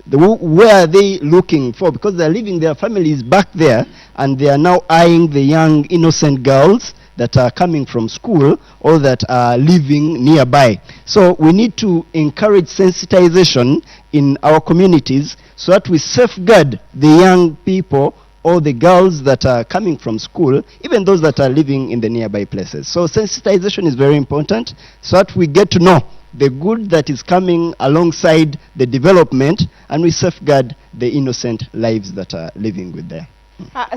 Where are they looking for? Because they're leaving their families back there, and they are now eyeing the young, innocent girls that are coming from school or that are living nearby. So we need to encourage sensitization in our communities so that we safeguard the young people or the girls that are coming from school, even those that are living in the nearby places. So sensitization is very important so that we get to know the good that is coming alongside the development, and we safeguard the innocent lives that are living with there.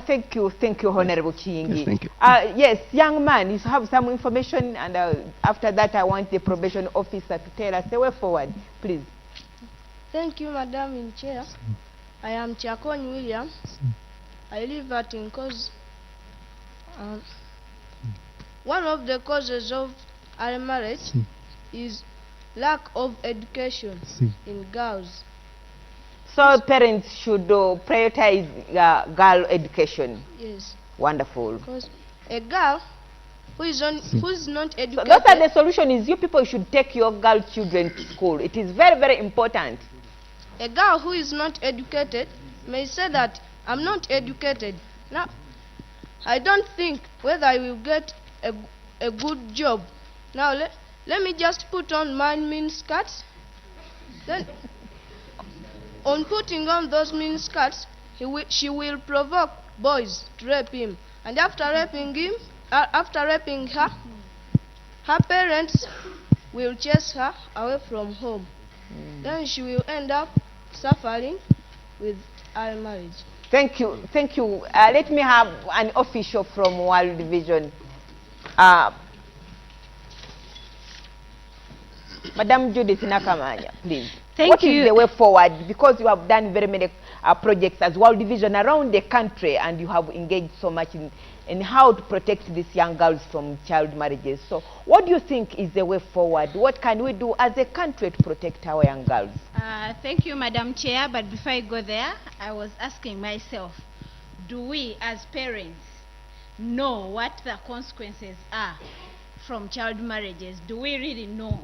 Thank you, Honorable Chingi. Yes, thank you. Yes, young man, you have some information, and after that I want the probation officer to tell us the way forward, please. Thank you, Madam in Chair. I am Chakon William. I live at Nkozi. One of the causes of early marriage is lack of education in girls. So parents should prioritize girl education. Yes. Wonderful. Because a girl who is not educated. So that are the solution is you people should take your girl children to school. It is very, very important. A girl who is not educated may say that I'm not educated. Now, I don't think whether I will get a good job. Now, let me just put on my miniskirts. Then, on putting on those miniskirts, she will provoke boys to rape him. And after raping her, her parents will chase her away from home. Then she will end up suffering with early marriage. Thank you. Let me have an official from World Vision. Madam Judith Nakamanya, please. What is the way forward? Because you have done very many projects as World Division around the country, and you have engaged so much in how to protect these young girls from child marriages. So what do you think is the way forward? What can we do as a country to protect our young girls? Thank you, Madam Chair. But before I go there, I was asking myself, do we as parents know what the consequences are from child marriages? Do we really know?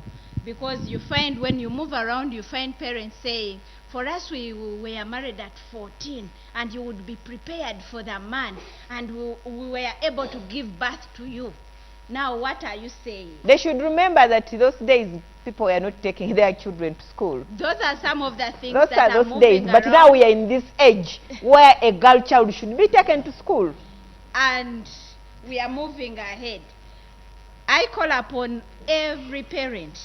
Because you find when you move around, you find parents saying, for us we were married at 14 and you would be prepared for the man and we were able to give birth to you. Now what are you saying? They should remember that those days people were not taking their children to school. Those are some of the things Those that are are those days. moving But around. now we are in this age where a girl child should be taken to school. And we are moving ahead. I call upon every parent,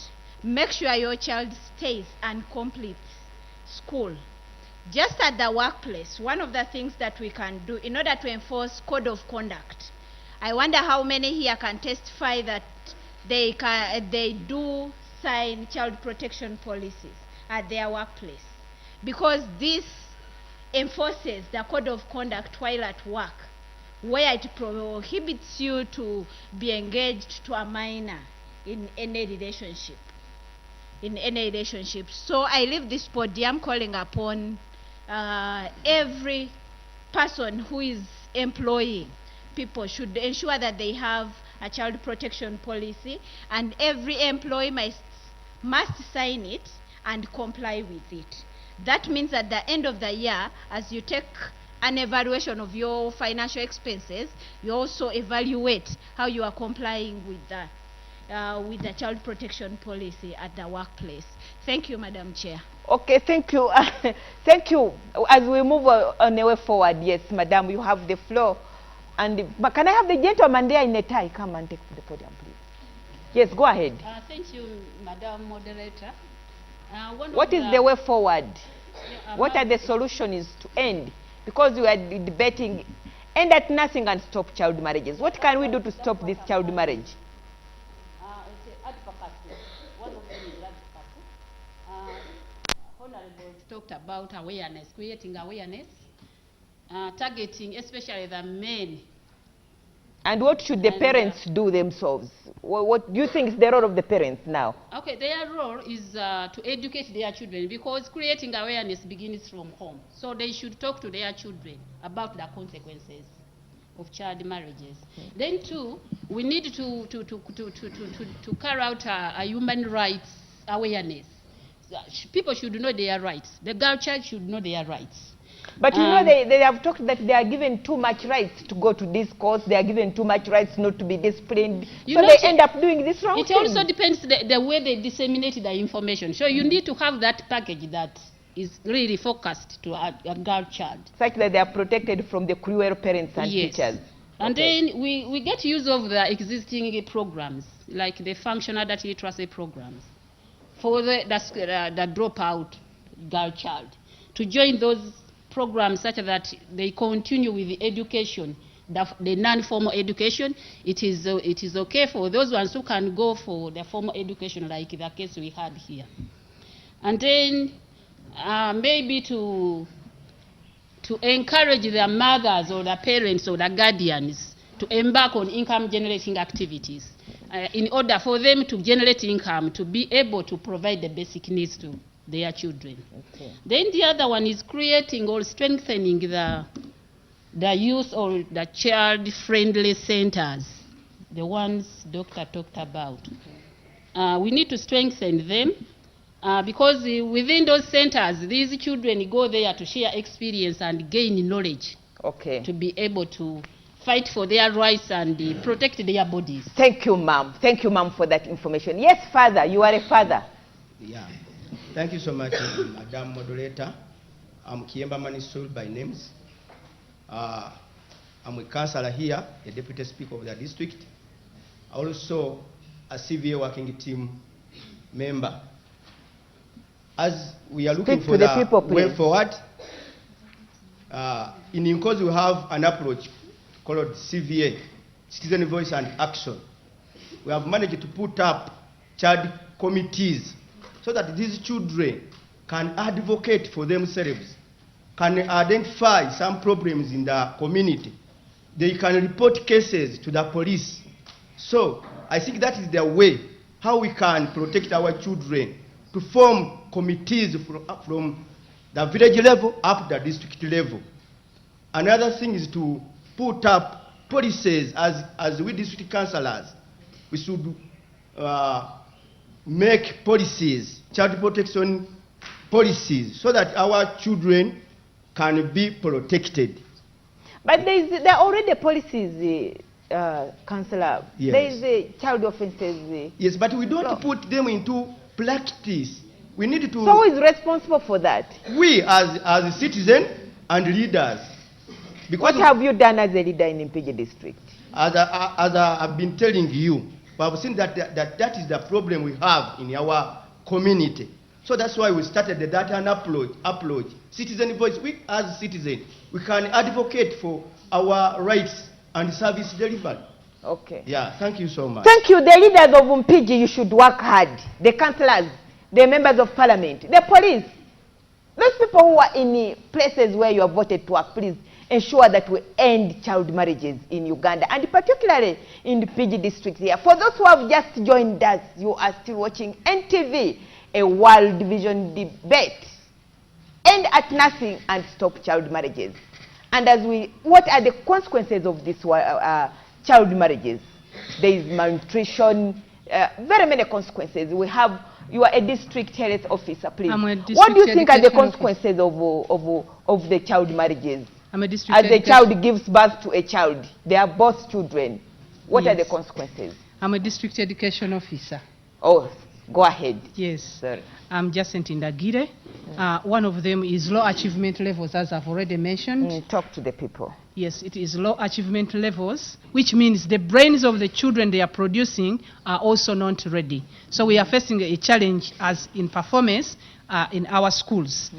make sure your child stays and completes school. Just at the workplace, one of the things that we can do in order to enforce code of conduct, I wonder how many here can testify that they do sign child protection policies at their workplace, because this enforces the code of conduct while at work, where it prohibits you to be engaged to a minor in any relationship. So I leave this podium calling upon every person who is employing people should ensure that they have a child protection policy, and every employee must sign it and comply with it. That means at the end of the year, as you take an evaluation of your financial expenses, you also evaluate how you are complying with the child protection policy at the workplace. Thank you, Madam Chair. Okay, thank you. Thank you. As we move on the way forward, yes, Madam, you have the floor. And can I have the gentleman there in a tie come and take the podium, please? Yes, go ahead. Thank you, Madam Moderator. What is the way forward? What are the solutions to end? Because we are debating end at nothing and stop child marriages. What can we do to stop this child marriage? Honorable talked about awareness, creating awareness, targeting especially the men. And what should the parents do themselves? What do you think is the role of the parents now? Okay, their role is to educate their children, because creating awareness begins from home. So they should talk to their children about the consequences of child marriages. Then too, we need to carry out a human rights awareness. People should know their rights. The girl child should know their rights. But you know, they have talked that they are given too much rights to go to this course. They are given too much rights not to be disciplined. So they end up doing this wrong thing. It also depends the way they disseminate the information. So you need to have that package that is really focused to a girl child. Such that they are protected from the cruel parents and teachers. And then we get use of the existing programs, like the functional adult literacy programs, for the dropout girl child, to join those programs such that they continue with the education, the non-formal education. It is okay for those ones who can go for the formal education, like the case we had here. And then maybe to encourage their mothers or the parents or the guardians to embark on income-generating activities in order for them to generate income, to be able to provide the basic needs to their children. Okay. Then the other one is creating or strengthening the youth or the child-friendly centers, the ones Doctor talked about. We need to strengthen them because within those centers, these children go there to share experience and gain knowledge. Okay. To be able to fight for their rights and protect their bodies. Thank you, ma'am. Thank you, ma'am, for that information. Yes, father, you are a father. Yeah. Thank you so much, Madam Moderator. I'm Kiemba Manisul by names. I'm a councillor here, a deputy speaker of the district. Also, a CVA working team member. As we are looking for the way forward, in Inkozi we have an approach called CVA, Citizen Voice and Action. We have managed to put up child committees so that these children can advocate for themselves, can identify some problems in the community. They can report cases to the police. So I think that is the way how we can protect our children, to form committees from the village level up to the district level. Another thing is to put up policies as we district councillors. We should make policies, child protection policies, so that our children can be protected. But there are already policies, Councillor. Yes. There is child offences. Yes, but we don't put them into practice. We need to... So who is responsible for that? We as citizens and leaders. What have you done as a leader in Mpigi district? As I've been telling you, we have seen that is the problem we have in our community. So that's why we started the data and approach. Citizen voice, we as citizens, we can advocate for our rights and service delivery. Okay. Yeah, thank you so much. Thank you. The leaders of Mpigi, you should work hard. The councillors, the members of parliament, the police, those people who are in places where you have voted to work, please ensure that we end child marriages in Uganda, and particularly in the Mpigi district here. For those who have just joined us, you are still watching NTV, a World Vision debate. End at nothing and stop child marriages. And what are the consequences of this child marriages? There is malnutrition, very many consequences. You are a district health officer, please. What do you think are the consequences of the child marriages? As a child gives birth to a child, they are both children. What are the consequences? I'm a district education officer. Oh, go ahead. Yes. Sorry. I'm Jacinth Ndagire. One of them is low achievement levels, as I've already mentioned. Talk to the people. Yes, it is low achievement levels, which means the brains of the children they are producing are also not ready. So we are facing a challenge as in performance in our schools.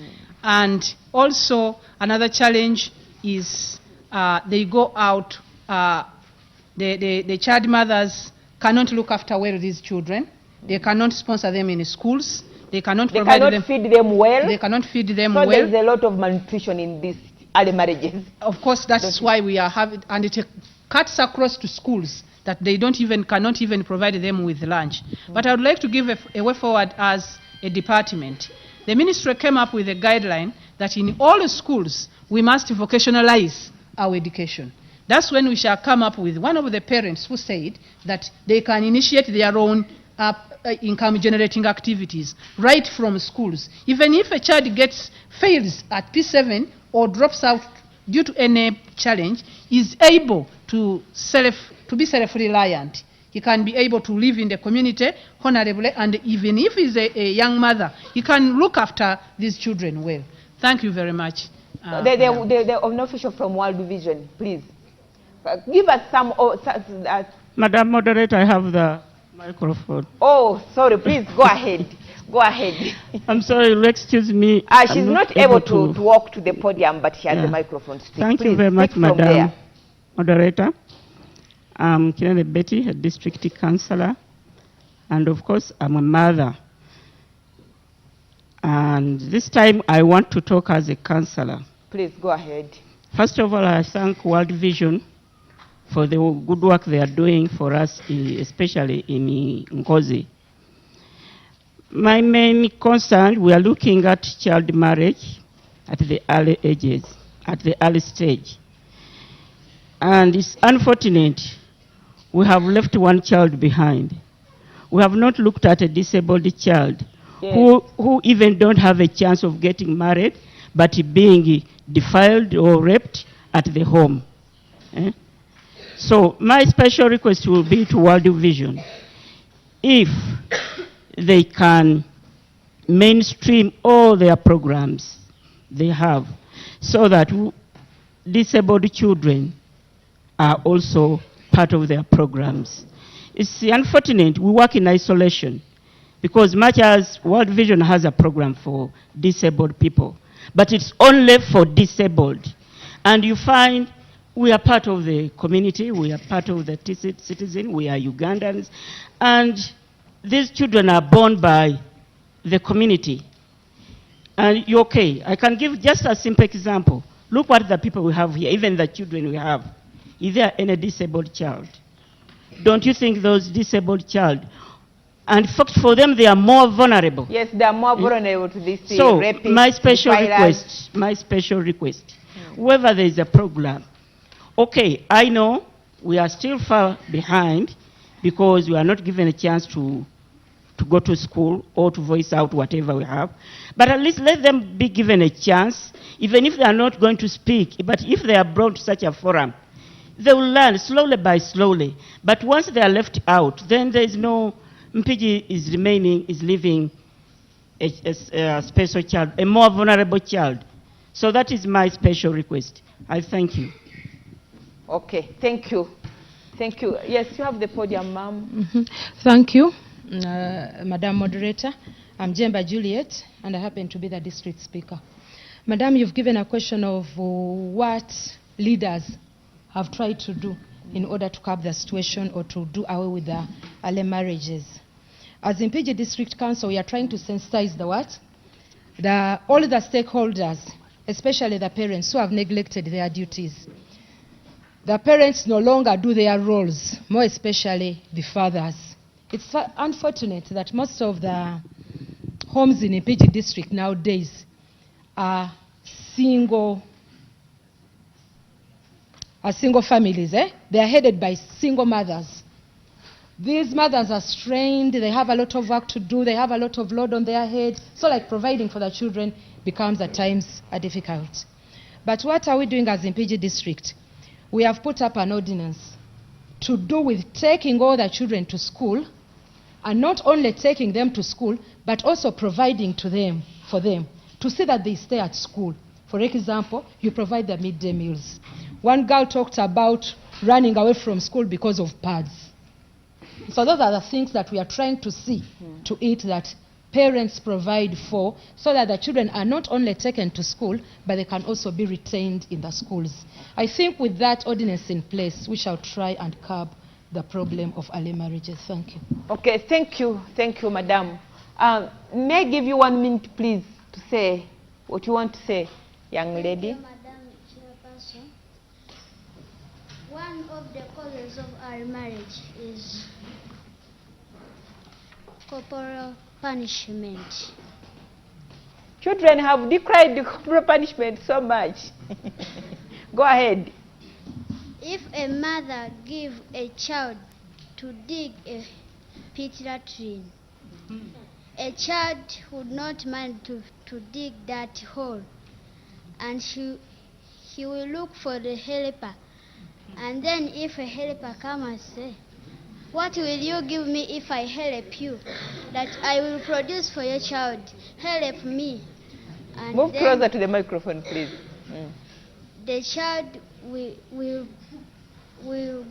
And also another challenge is they go out, the child mothers cannot look after well these children. They cannot sponsor them in schools. They cannot feed them well. They cannot feed them well. So there is a lot of malnutrition in these early marriages. Of course, that's why we are having, and it cuts across to schools that they cannot even provide them with lunch. But I would like to give a way forward as a department. The ministry came up with a guideline that in all schools we must vocationalize our education. That's when we shall come up with one of the parents who said that they can initiate their own income generating activities right from schools. Even if a child fails at P7 or drops out due to any challenge, is able to be self-reliant. He can be able to live in the community honorably, and even if he's a young mother, he can look after these children well. Thank you very much. The official from World Vision, please. Give us some... Madam Moderator, I have the microphone. Oh, sorry, please go ahead. Go ahead. I'm sorry, you'll excuse me. She's not able to walk to the podium, but she has the microphone to speak. Thank please you very much, Madam there. Moderator. I'm Kinene Betty, a district councillor, and of course, I'm a mother. And this time, I want to talk as a councillor. Please go ahead. First of all, I thank World Vision for the good work they are doing for us, especially in Ngozi. My main concern, we are looking at child marriage at the early ages, at the early stage. And it's unfortunate we have left one child behind. We have not looked at a disabled child who even don't have a chance of getting married, but being defiled or raped at the home. So my special request will be to World Vision, if they can mainstream all their programs they have, so that disabled children are also part of their programs. It's unfortunate we work in isolation, because much as World Vision has a program for disabled people, but it's only for disabled. And you find we are part of the community, we are part of the citizen, we are Ugandans, and these children are born by the community. And you're okay. I can give just a simple example. Look what the people we have here, even the children we have. Is there any disabled child? Don't you think those disabled child, and for them they are more vulnerable? Yes, they are more vulnerable to this so raping. My special request, whether there is a program, okay, I know we are still far behind because we are not given a chance to go to school or to voice out whatever we have. But at least let them be given a chance, even if they are not going to speak. But if they are brought to such a forum, they will learn slowly by slowly. But once they are left out, then there is no Mpigi is leaving a special child, a more vulnerable child. So that is my special request. I thank you. Okay, thank you. Thank you. Yes, you have the podium, ma'am. Thank you, Madam Moderator. I'm Jemba Juliet, and I happen to be the district speaker. Madam, you've given a question of what leaders have tried to do in order to curb the situation or to do away with the early marriages. As in PG District Council, we are trying to sensitize all the stakeholders, especially the parents who have neglected their duties. The parents no longer do their roles, more especially the fathers. It's unfortunate that most of the homes in PG District nowadays are single families. They are headed by single mothers. These mothers are strained, they have a lot of work to do, they have a lot of load on their head, so like providing for the children becomes at times difficult. But what are we doing as in PG District? We have put up an ordinance to do with taking all the children to school, and not only taking them to school, but also providing for them to see that they stay at school. For example, you provide the midday meals. One girl talked about running away from school because of pads. So those are the things that we are trying to see to it that parents provide for, so that the children are not only taken to school, but they can also be retained in the schools. I think with that ordinance in place, we shall try and curb the problem of early marriages. Thank you. Okay, thank you, madam. May I give you 1 minute, please, to say what you want to say, young lady? Thank you, Madam Chairperson. One of the causes of early marriage is corporal punishment. Children have decried the corporal punishment so much. Go ahead. If a mother gives a child to dig a pit latrine, a child would not mind to dig that hole, and he will look for the helper. And then if a helper comes and says, "What will you give me if I help you? That I will produce for your child. Help me." And move closer to the microphone, please. The child will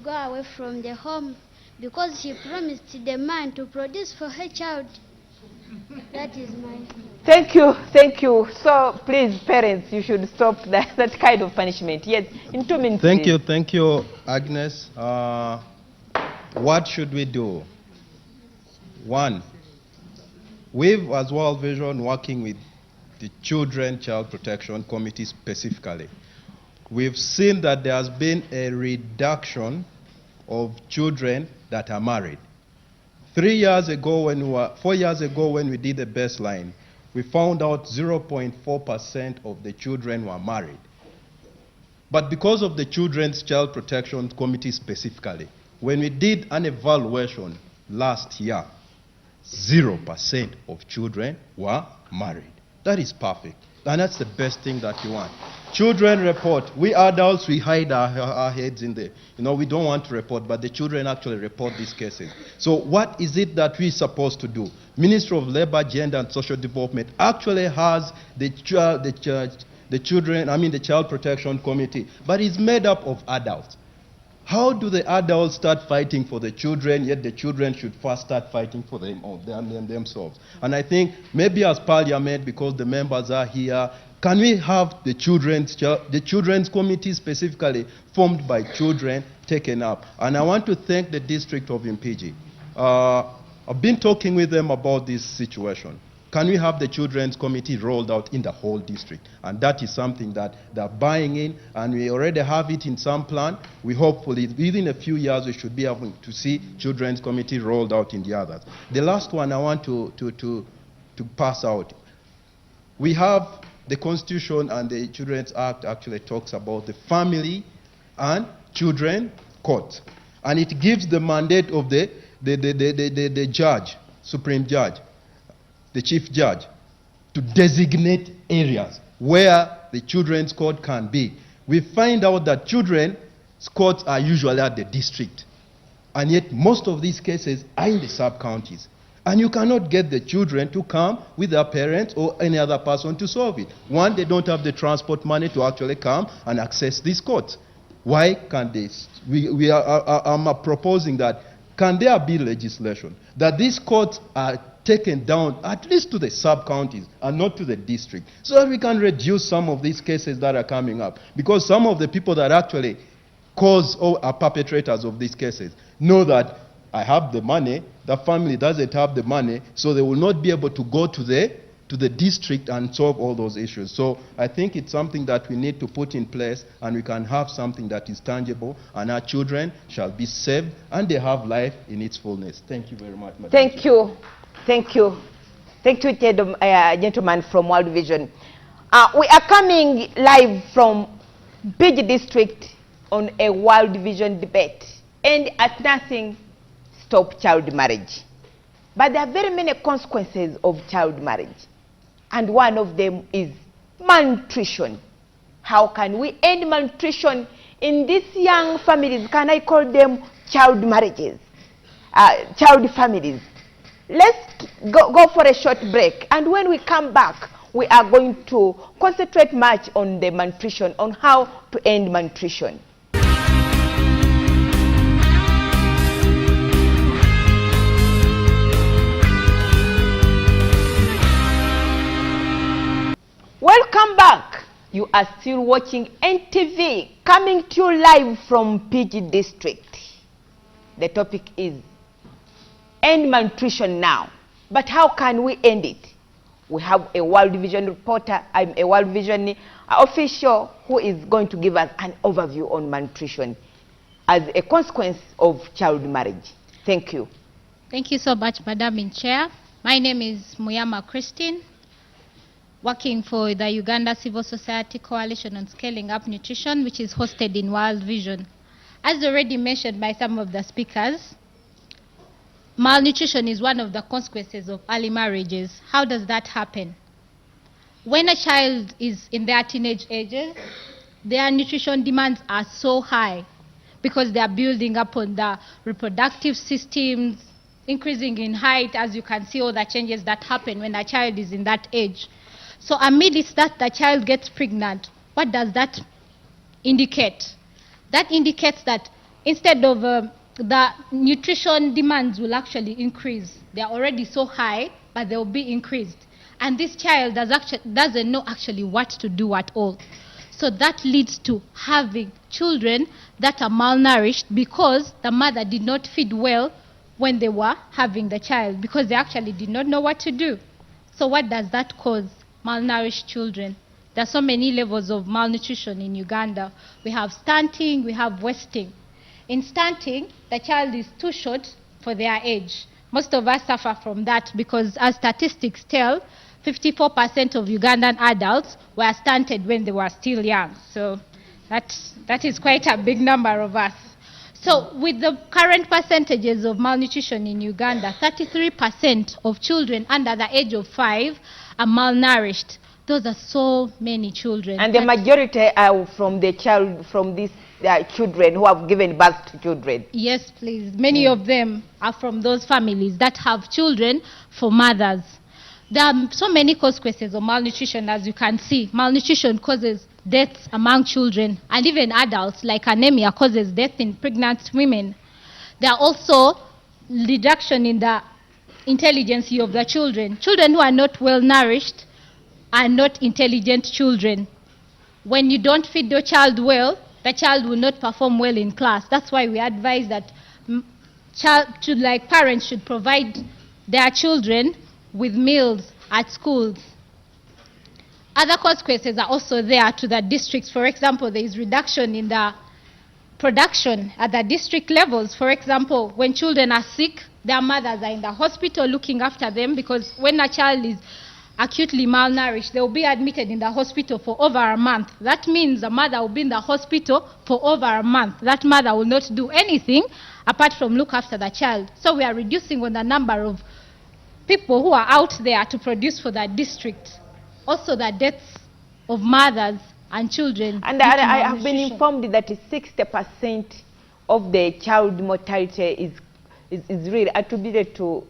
go away from the home because she promised the man to produce for her child. That is my... Thank you. So please, parents, you should stop that kind of punishment. Yes, in 2 minutes. Thank you, Agnes. What should we do? One, we've as World Vision working with the Child Protection Committee specifically. We've seen that there has been a reduction of children that are married. 4 years ago when we did the baseline, we found out 0.4% of the children were married. But because of the Child Protection Committee specifically, when we did an evaluation last year, 0% of children were married. That is perfect. And that's the best thing that you want. Children report. We adults, we hide our heads in there. We don't want to report, but the children actually report these cases. So what is it that we're supposed to do? Ministry of Labor, Gender and Social Development actually has the Child Protection Committee, but it's made up of adults. How do the adults start fighting for the children, yet the children should first start fighting for themselves? And I think maybe as Parliament, because the members are here, can we have the children's committee specifically formed by children taken up? And I want to thank the District of Impigi. I've been talking with them about this situation. Can we have the children's committee rolled out in the whole district? And that is something that they're buying in, and we already have it in some plan. We hopefully, within a few years, we should be able to see children's committee rolled out in the others. The last one I want to pass out. We have the Constitution, and the Children's Act actually talks about the family and children court. And it gives the mandate of the judge, Supreme Judge, the Chief Judge, to designate areas where the children's court can be. We find out that children's courts are usually at the district, and yet most of these cases are in the sub-counties. And you cannot get the children to come with their parents or any other person to solve it. One, they don't have the transport money to actually come and access these courts. Why can't they? I'm proposing that, can there be legislation that these courts are taken down at least to the sub-counties and not to the district, so that we can reduce some of these cases that are coming up? Because some of the people that actually cause or are perpetrators of these cases know that I have the money, the family doesn't have the money, so they will not be able to go to the district and solve all those issues. So I think it's something that we need to put in place, and we can have something that is tangible, and our children shall be saved, and they have life in its fullness. Thank you very much, Madam Thank Chair. you. Thank you. Thank you, gentleman from World Vision. We are coming live from PG District on a World Vision debate. And at nothing, stop child marriage. But there are very many consequences of child marriage. And one of them is malnutrition. How can we end malnutrition in these young families? Can I call them child marriages? Child families. Let's go for a short break. And when we come back, we are going to concentrate much on the malnutrition, on how to end malnutrition. Welcome back. You are still watching NTV, coming to you live from PG District. The topic is end malnutrition now. But how can we end it? We have a World Vision reporter, I'm a World Vision official who is going to give us an overview on malnutrition as a consequence of child marriage. Thank you. Thank you so much, Madam Chair. My name is Muyama Christine, working for the Uganda Civil Society Coalition on Scaling Up Nutrition, which is hosted in World Vision. As already mentioned by some of the speakers, malnutrition is one of the consequences of early marriages. How does that happen? When a child is in their teenage ages, their nutrition demands are so high because they are building up on the reproductive systems, increasing in height, as you can see all the changes that happen when a child is in that age. So amidst that, the child gets pregnant. What does that indicate? That indicates that instead of the nutrition demands will actually increase. They are already so high, but they will be increased. And this child doesn't know actually what to do at all. So that leads to having children that are malnourished because the mother did not feed well when they were having the child, because they actually did not know what to do. So what does that cause? Malnourished children. There are so many levels of malnutrition in Uganda. We have stunting, we have wasting. In stunting, the child is too short for their age. Most of us suffer from that because, as statistics tell, 54% of Ugandan adults were stunted when they were still young. So that is quite a big number of us. So with the current percentages of malnutrition in Uganda, 33% of children under the age of 5 are malnourished. Those are so many children. And the majority are from these children who have given birth to children. Yes, please. Many of them are from those families that have children for mothers. There are so many consequences of malnutrition, as you can see. Malnutrition causes deaths among children, and even adults, like anemia causes death in pregnant women. There are also reduction in the intelligence of the children. Children who are not well nourished are not intelligent children. When you don't feed your child well, the child will not perform well in class. That's why we advise that parents should provide their children with meals at schools. Other consequences are also there to the districts. For example, there is reduction in the production at the district levels. For example, when children are sick, their mothers are in the hospital looking after them, because when a child is acutely malnourished, they will be admitted in the hospital for over a month. That means the mother will be in the hospital for over a month. That mother will not do anything apart from look after the child. So we are reducing on the number of people who are out there to produce for that district. Also the deaths of mothers and children. And I have been informed that 60% of the child mortality is really attributed to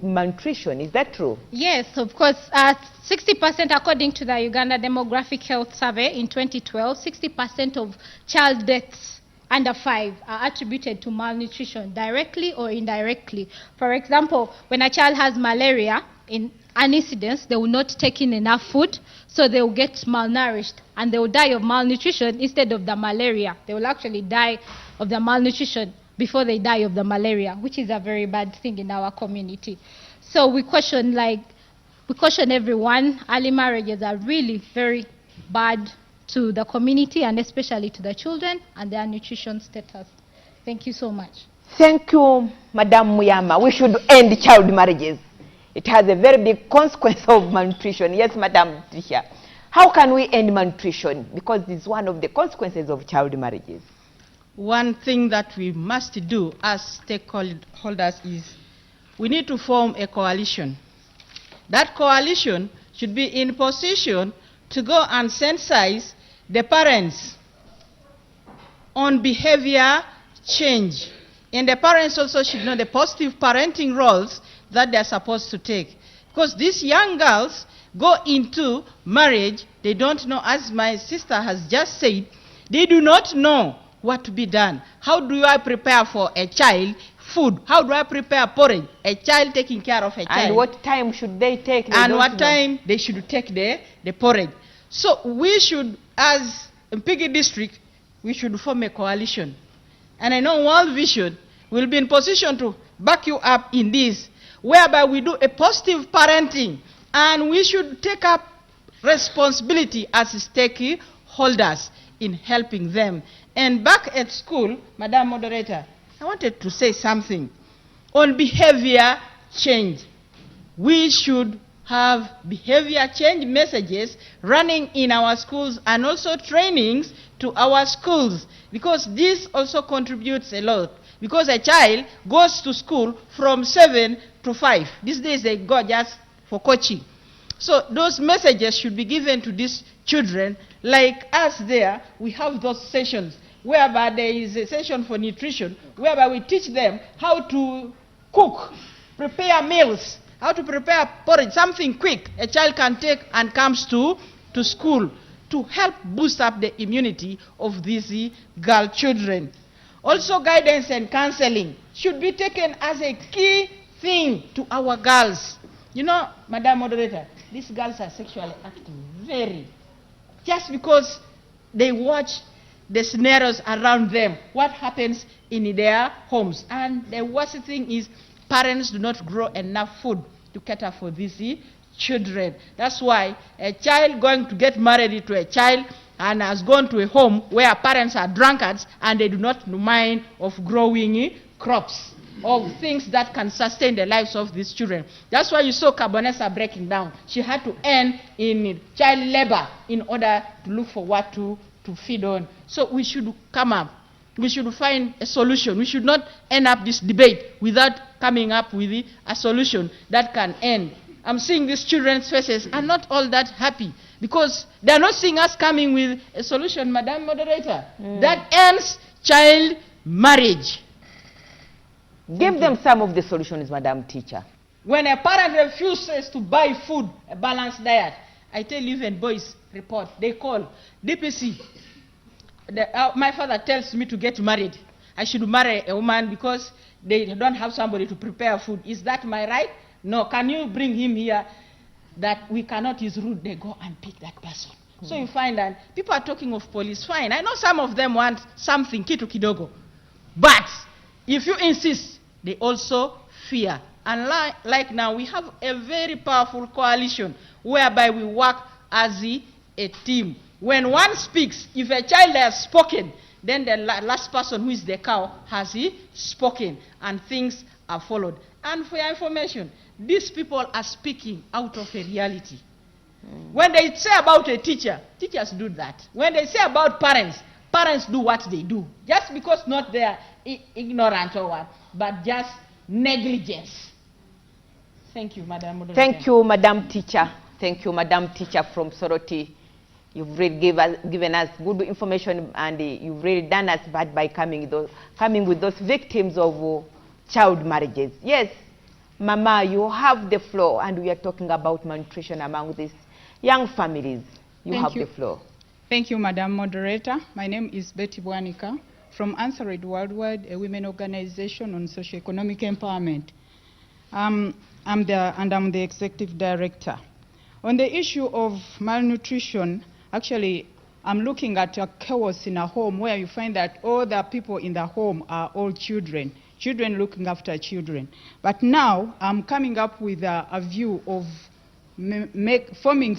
malnutrition. Is that true? Yes, of course. 60% according to the Uganda Demographic Health Survey in 2012, 60% of child deaths under 5 are attributed to malnutrition, directly or indirectly. For example, when a child has malaria, in an incidence, they will not take in enough food, so they will get malnourished, and they will die of malnutrition instead of the malaria. They will actually die of the malnutrition before they die of the malaria, which is a very bad thing in our community. So we caution everyone. Early marriages are really very bad to the community and especially to the children and their nutrition status. Thank you so much. Thank you, Madam Muyama. We should end child marriages. It has a very big consequence of malnutrition. Yes, Madam Tricia. How can we end malnutrition? Because it's one of the consequences of child marriages. One thing that we must do as stakeholders is we need to form a coalition. That coalition should be in position to go and sensitize the parents on behavior change. And the parents also should know the positive parenting roles that they're supposed to take. Because these young girls go into marriage, they don't know, as my sister has just said, they do not know what to be done. How do I prepare for a child food? How do I prepare porridge? A child taking care of a child. And what time should they take? And what time they should take the porridge. So we should, as Mpigi district, we should form a coalition. And I know World Vision will be in position to back you up in this, whereby we do a positive parenting, and we should take up responsibility as stakeholders in helping them. And back at school, Madam Moderator, I wanted to say something on behavior change. We should have behavior change messages running in our schools and also trainings to our schools, because this also contributes a lot. Because a child goes to school from 7 to 5. These days they go just for coaching. So those messages should be given to these children. Like us there, we have those sessions whereby there is a session for nutrition, whereby we teach them how to cook, prepare meals, how to prepare porridge, something quick a child can take and comes to school to help boost up the immunity of these girl children. Also, guidance and counseling should be taken as a key thing to our girls. You know, Madam Moderator, these girls are sexually active, very. Just because they watch the scenarios around them, what happens in their homes. And the worst thing is parents do not grow enough food to cater for these children. That's why a child going to get married to a child and has gone to a home where parents are drunkards and they do not mind of growing crops or things that can sustain the lives of these children. That's why you saw Carbonessa breaking down. She had to end in child labor in order to look for what to feed on. So we should come up. We should find a solution. We should not end up this debate without coming up with a solution that can end. I'm seeing these children's faces are not all that happy because they are not seeing us coming with a solution, Madam Moderator, that ends child marriage. Give them some of the solutions, Madam Teacher. When a parent refuses to buy food, a balanced diet, I tell you, even boys report, they call DPC. My father tells me to get married. I should marry a woman because they don't have somebody to prepare food. Is that my right? No. Can you bring him here? That we cannot use rude. They go and pick that person. So you find that people are talking of police. Fine. I know some of them want something, kitu kidogo. But if you insist, they also fear. And like now, we have a very powerful coalition whereby we work as a team. When one speaks, if a child has spoken, then the last person who is the cow has spoken, and things are followed. And for your information, these people are speaking out of a reality. When they say about a teacher, teachers do that. When they say about parents, parents do what they do. Just because not they are ignorant or what, but just negligence. Thank you, Madam Moderator. Thank you, Madam Teacher. Thank you, Madam Teacher from Soroti. You've really given us good information, and you've really done us bad by coming with those victims of child marriages. Yes, Mama, you have the floor, and we are talking about malnutrition among these young families. You Thank have you. the floor. Thank you, Madam Moderator. My name is Betty Bwanika from Answered Worldwide, a women organization on socio-economic empowerment. I'm the executive director. On the issue of malnutrition, actually, I'm looking at a chaos in a home where you find that all the people in the home are all children looking after children. But now I'm coming up with a view of forming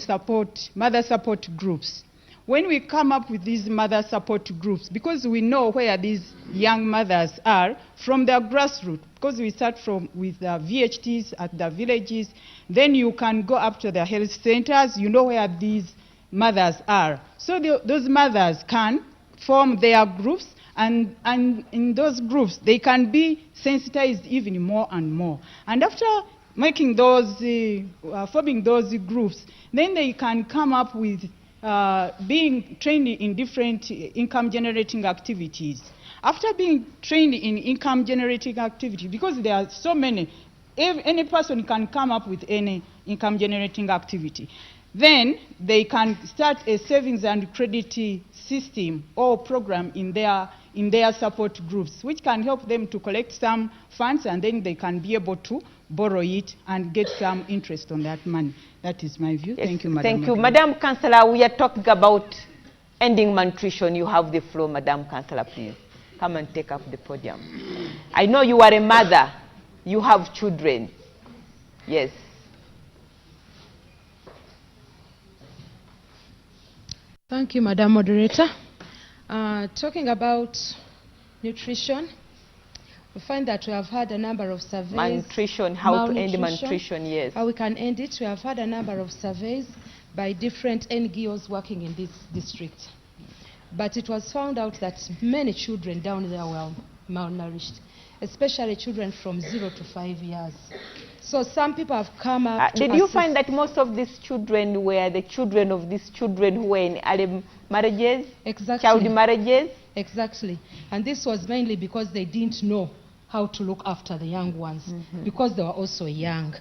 mother support groups. When we come up with these mother support groups, because we know where these young mothers are from their grassroots, because we start with the VHTs at the villages, then you can go up to the health centers, you know where these mothers are. So those mothers can form their groups, and in those groups, they can be sensitized even more and more. And after making those, forming those groups, then they can come up with being trained in different income-generating activities. After being trained in income-generating activity, because there are so many, any person can come up with any income-generating activity, then they can start a savings and credit system or program in their support groups, which can help them to collect some funds, and then they can be able to borrow it and get some interest on that money. That is my view. Yes, thank you, Madam. Thank you. Moderator. Madam Councillor, we are talking about ending malnutrition. You have the floor, Madam Councillor, please. Come and take up the podium. I know you are a mother. You have children. Yes. Thank you, Madam Moderator. Talking about nutrition, we find that we have had a number of surveys. Malnutrition, how to end malnutrition, yes. How we can end it. We have had a number of surveys by different NGOs working in this district. But it was found out that many children down there were malnourished, especially children from 0 to 5 years. So some people have come up to Did you find that most of these children were the children of these children who were in early marriages? Exactly. Child marriages? Exactly. And this was mainly because they didn't know how to look after the young ones, because they were also young.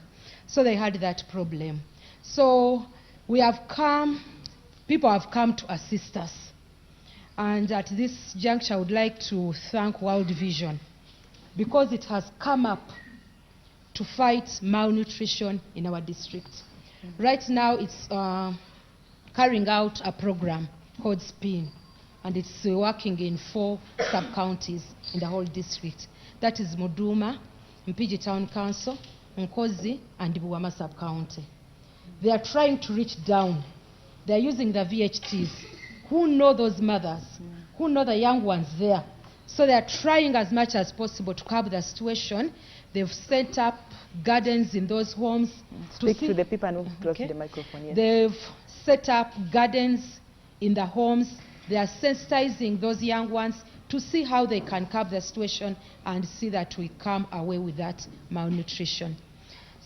So they had that problem. So we have come, people have come to assist us. And at this juncture, I would like to thank World Vision, because it has come up to fight malnutrition in our district. Right now, it's carrying out a program called SPIN, and it's working in 4 sub-counties in the whole district. That is Muduma, Mpigi Town Council, Nkozi, and Buwama sub-county. They are trying to reach down. They are using the VHTs, who know those mothers, who know the young ones there. So they are trying as much as possible to curb the situation. They've set up gardens in those homes. Speak to the people and close to the microphone. Yes. They've set up gardens in the homes. They are sensitizing those young ones to see how they can curb the situation and see that we come away with that malnutrition.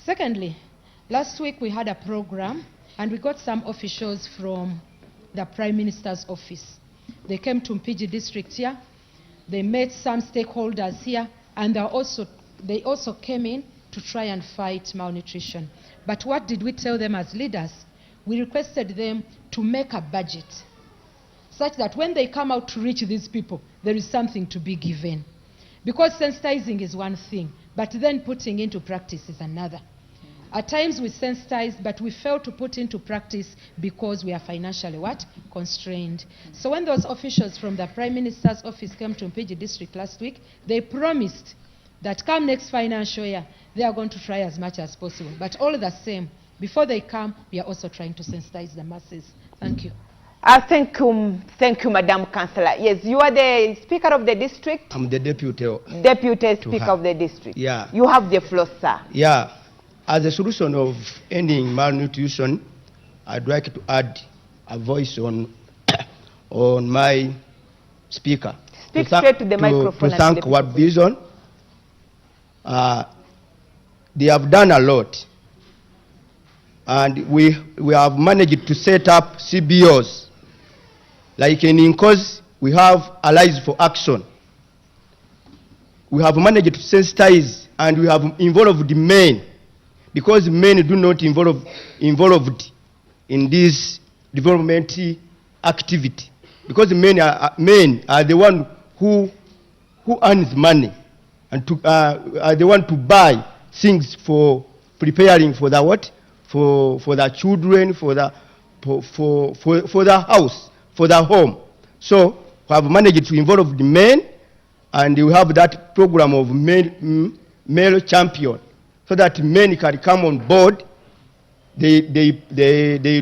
Secondly, last week we had a program and we got some officials from the Prime Minister's office. They came to Mpigi district here. They met some stakeholders here, and they also came in to try and fight malnutrition. But what did we tell them as leaders? We requested them to make a budget such that when they come out to reach these people, there is something to be given. Because sensitizing is one thing, but then putting into practice is another. At times we sensitize, but we fail to put into practice because we are financially constrained. So when those officials from the Prime Minister's office came to Mpigi district last week, they promised that come next financial year, they are going to try as much as possible. But all the same, before they come, we are also trying to sensitize the masses. Thank you. Thank you, Madam Councillor. Yes, you are the Speaker of the district. I'm the Deputy Speaker of the district. Yeah. You have the floor, sir. Yeah. As a solution of ending malnutrition, I'd like to add a voice on my speaker. Speak straight to the microphone. To thank World Vision. They have done a lot. And we have managed to set up CBOs. Like in Nkozi, we have Allies for Action. We have managed to sensitize and we have involved the men, because men do not involved in this development activity, because men are the one who earns money and are the one to buy things for preparing for the what, for the children, for the house, for the home. So we have managed to involve the men, and we have that program of male champion, so that men can come on board. They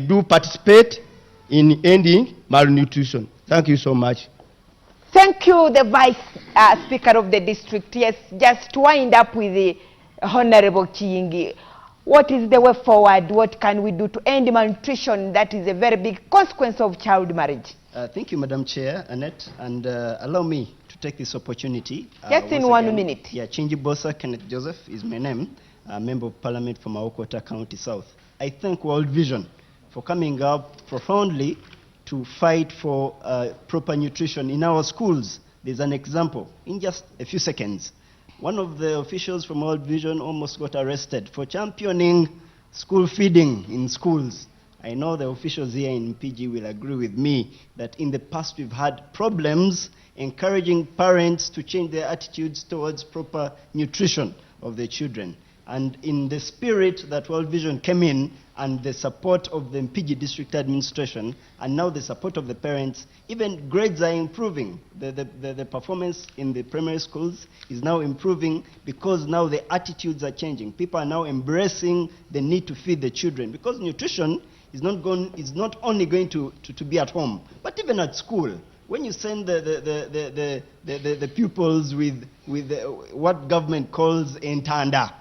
do participate in ending malnutrition. Thank you so much. Thank you, the Vice Speaker of the district. Yes, just to wind up with the Honorable Chiyingi, what is the way forward? What can we do to end malnutrition? That is a very big consequence of child marriage. Thank you, Madam Chair, Annette, and allow me to take this opportunity. Just in 1 minute. Yeah, Chinji Bosa Kenneth Joseph is my name, a Member of Parliament from Mawokota County South. I thank World Vision for coming up profoundly to fight for proper nutrition in our schools. There's an example in just a few seconds. One of the officials from World Vision almost got arrested for championing school feeding in schools. I know the officials here in PG will agree with me that in the past we've had problems encouraging parents to change their attitudes towards proper nutrition of their children. And in the spirit that World Vision came in, and the support of the Mpigi District Administration, and now the support of the parents, even grades are improving. The performance in the primary schools is now improving because now the attitudes are changing. People are now embracing the need to feed the children, because nutrition is not only going to be at home, but even at school. When you send the pupils with what government calls entanda,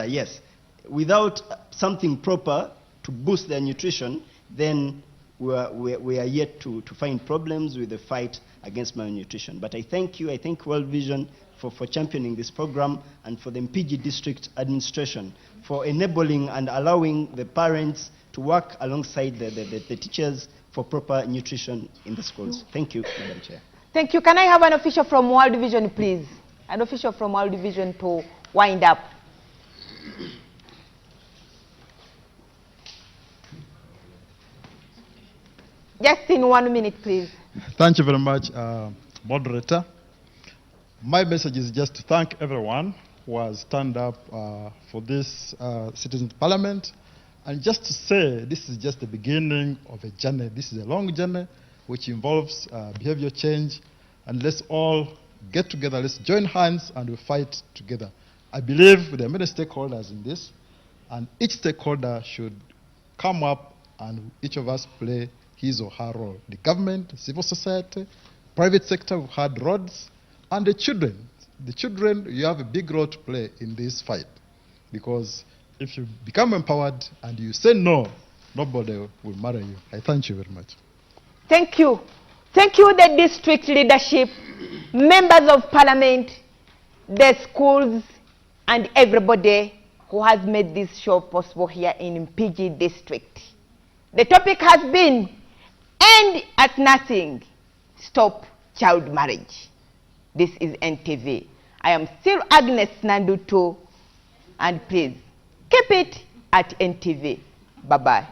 yes, without something proper to boost their nutrition, then we are yet to find problems with the fight against malnutrition. But I thank you, I thank World Vision for championing this program, and for the Mpigi District Administration for enabling and allowing the parents to work alongside the teachers for proper nutrition in the schools. Thank you, Madam Chair. Thank you. Can I have an official from World Vision, please? An official from World Vision to wind up. Just in 1 minute, please. Thank you very much, moderator. My message is just to thank everyone who has stand up for this Citizens Parliament, and just to say this is just the beginning of a journey. This is a long journey which involves behavior change, and let's all get together, let's join hands and we fight together. I believe there are many stakeholders in this, and each stakeholder should come up and each of us play his or her role. The government, civil society, private sector, we've had roads, and the children. The children, you have a big role to play in this fight, because if you become empowered and you say no, nobody will marry you. I thank you very much. Thank you. Thank you, the district leadership, members of parliament, the schools, and everybody who has made this show possible here in Mpigi district. The topic has been End at Nothing, Stop Child Marriage. This is NTV. I am still Agnes Nandutu, and please keep it at NTV. Bye-bye.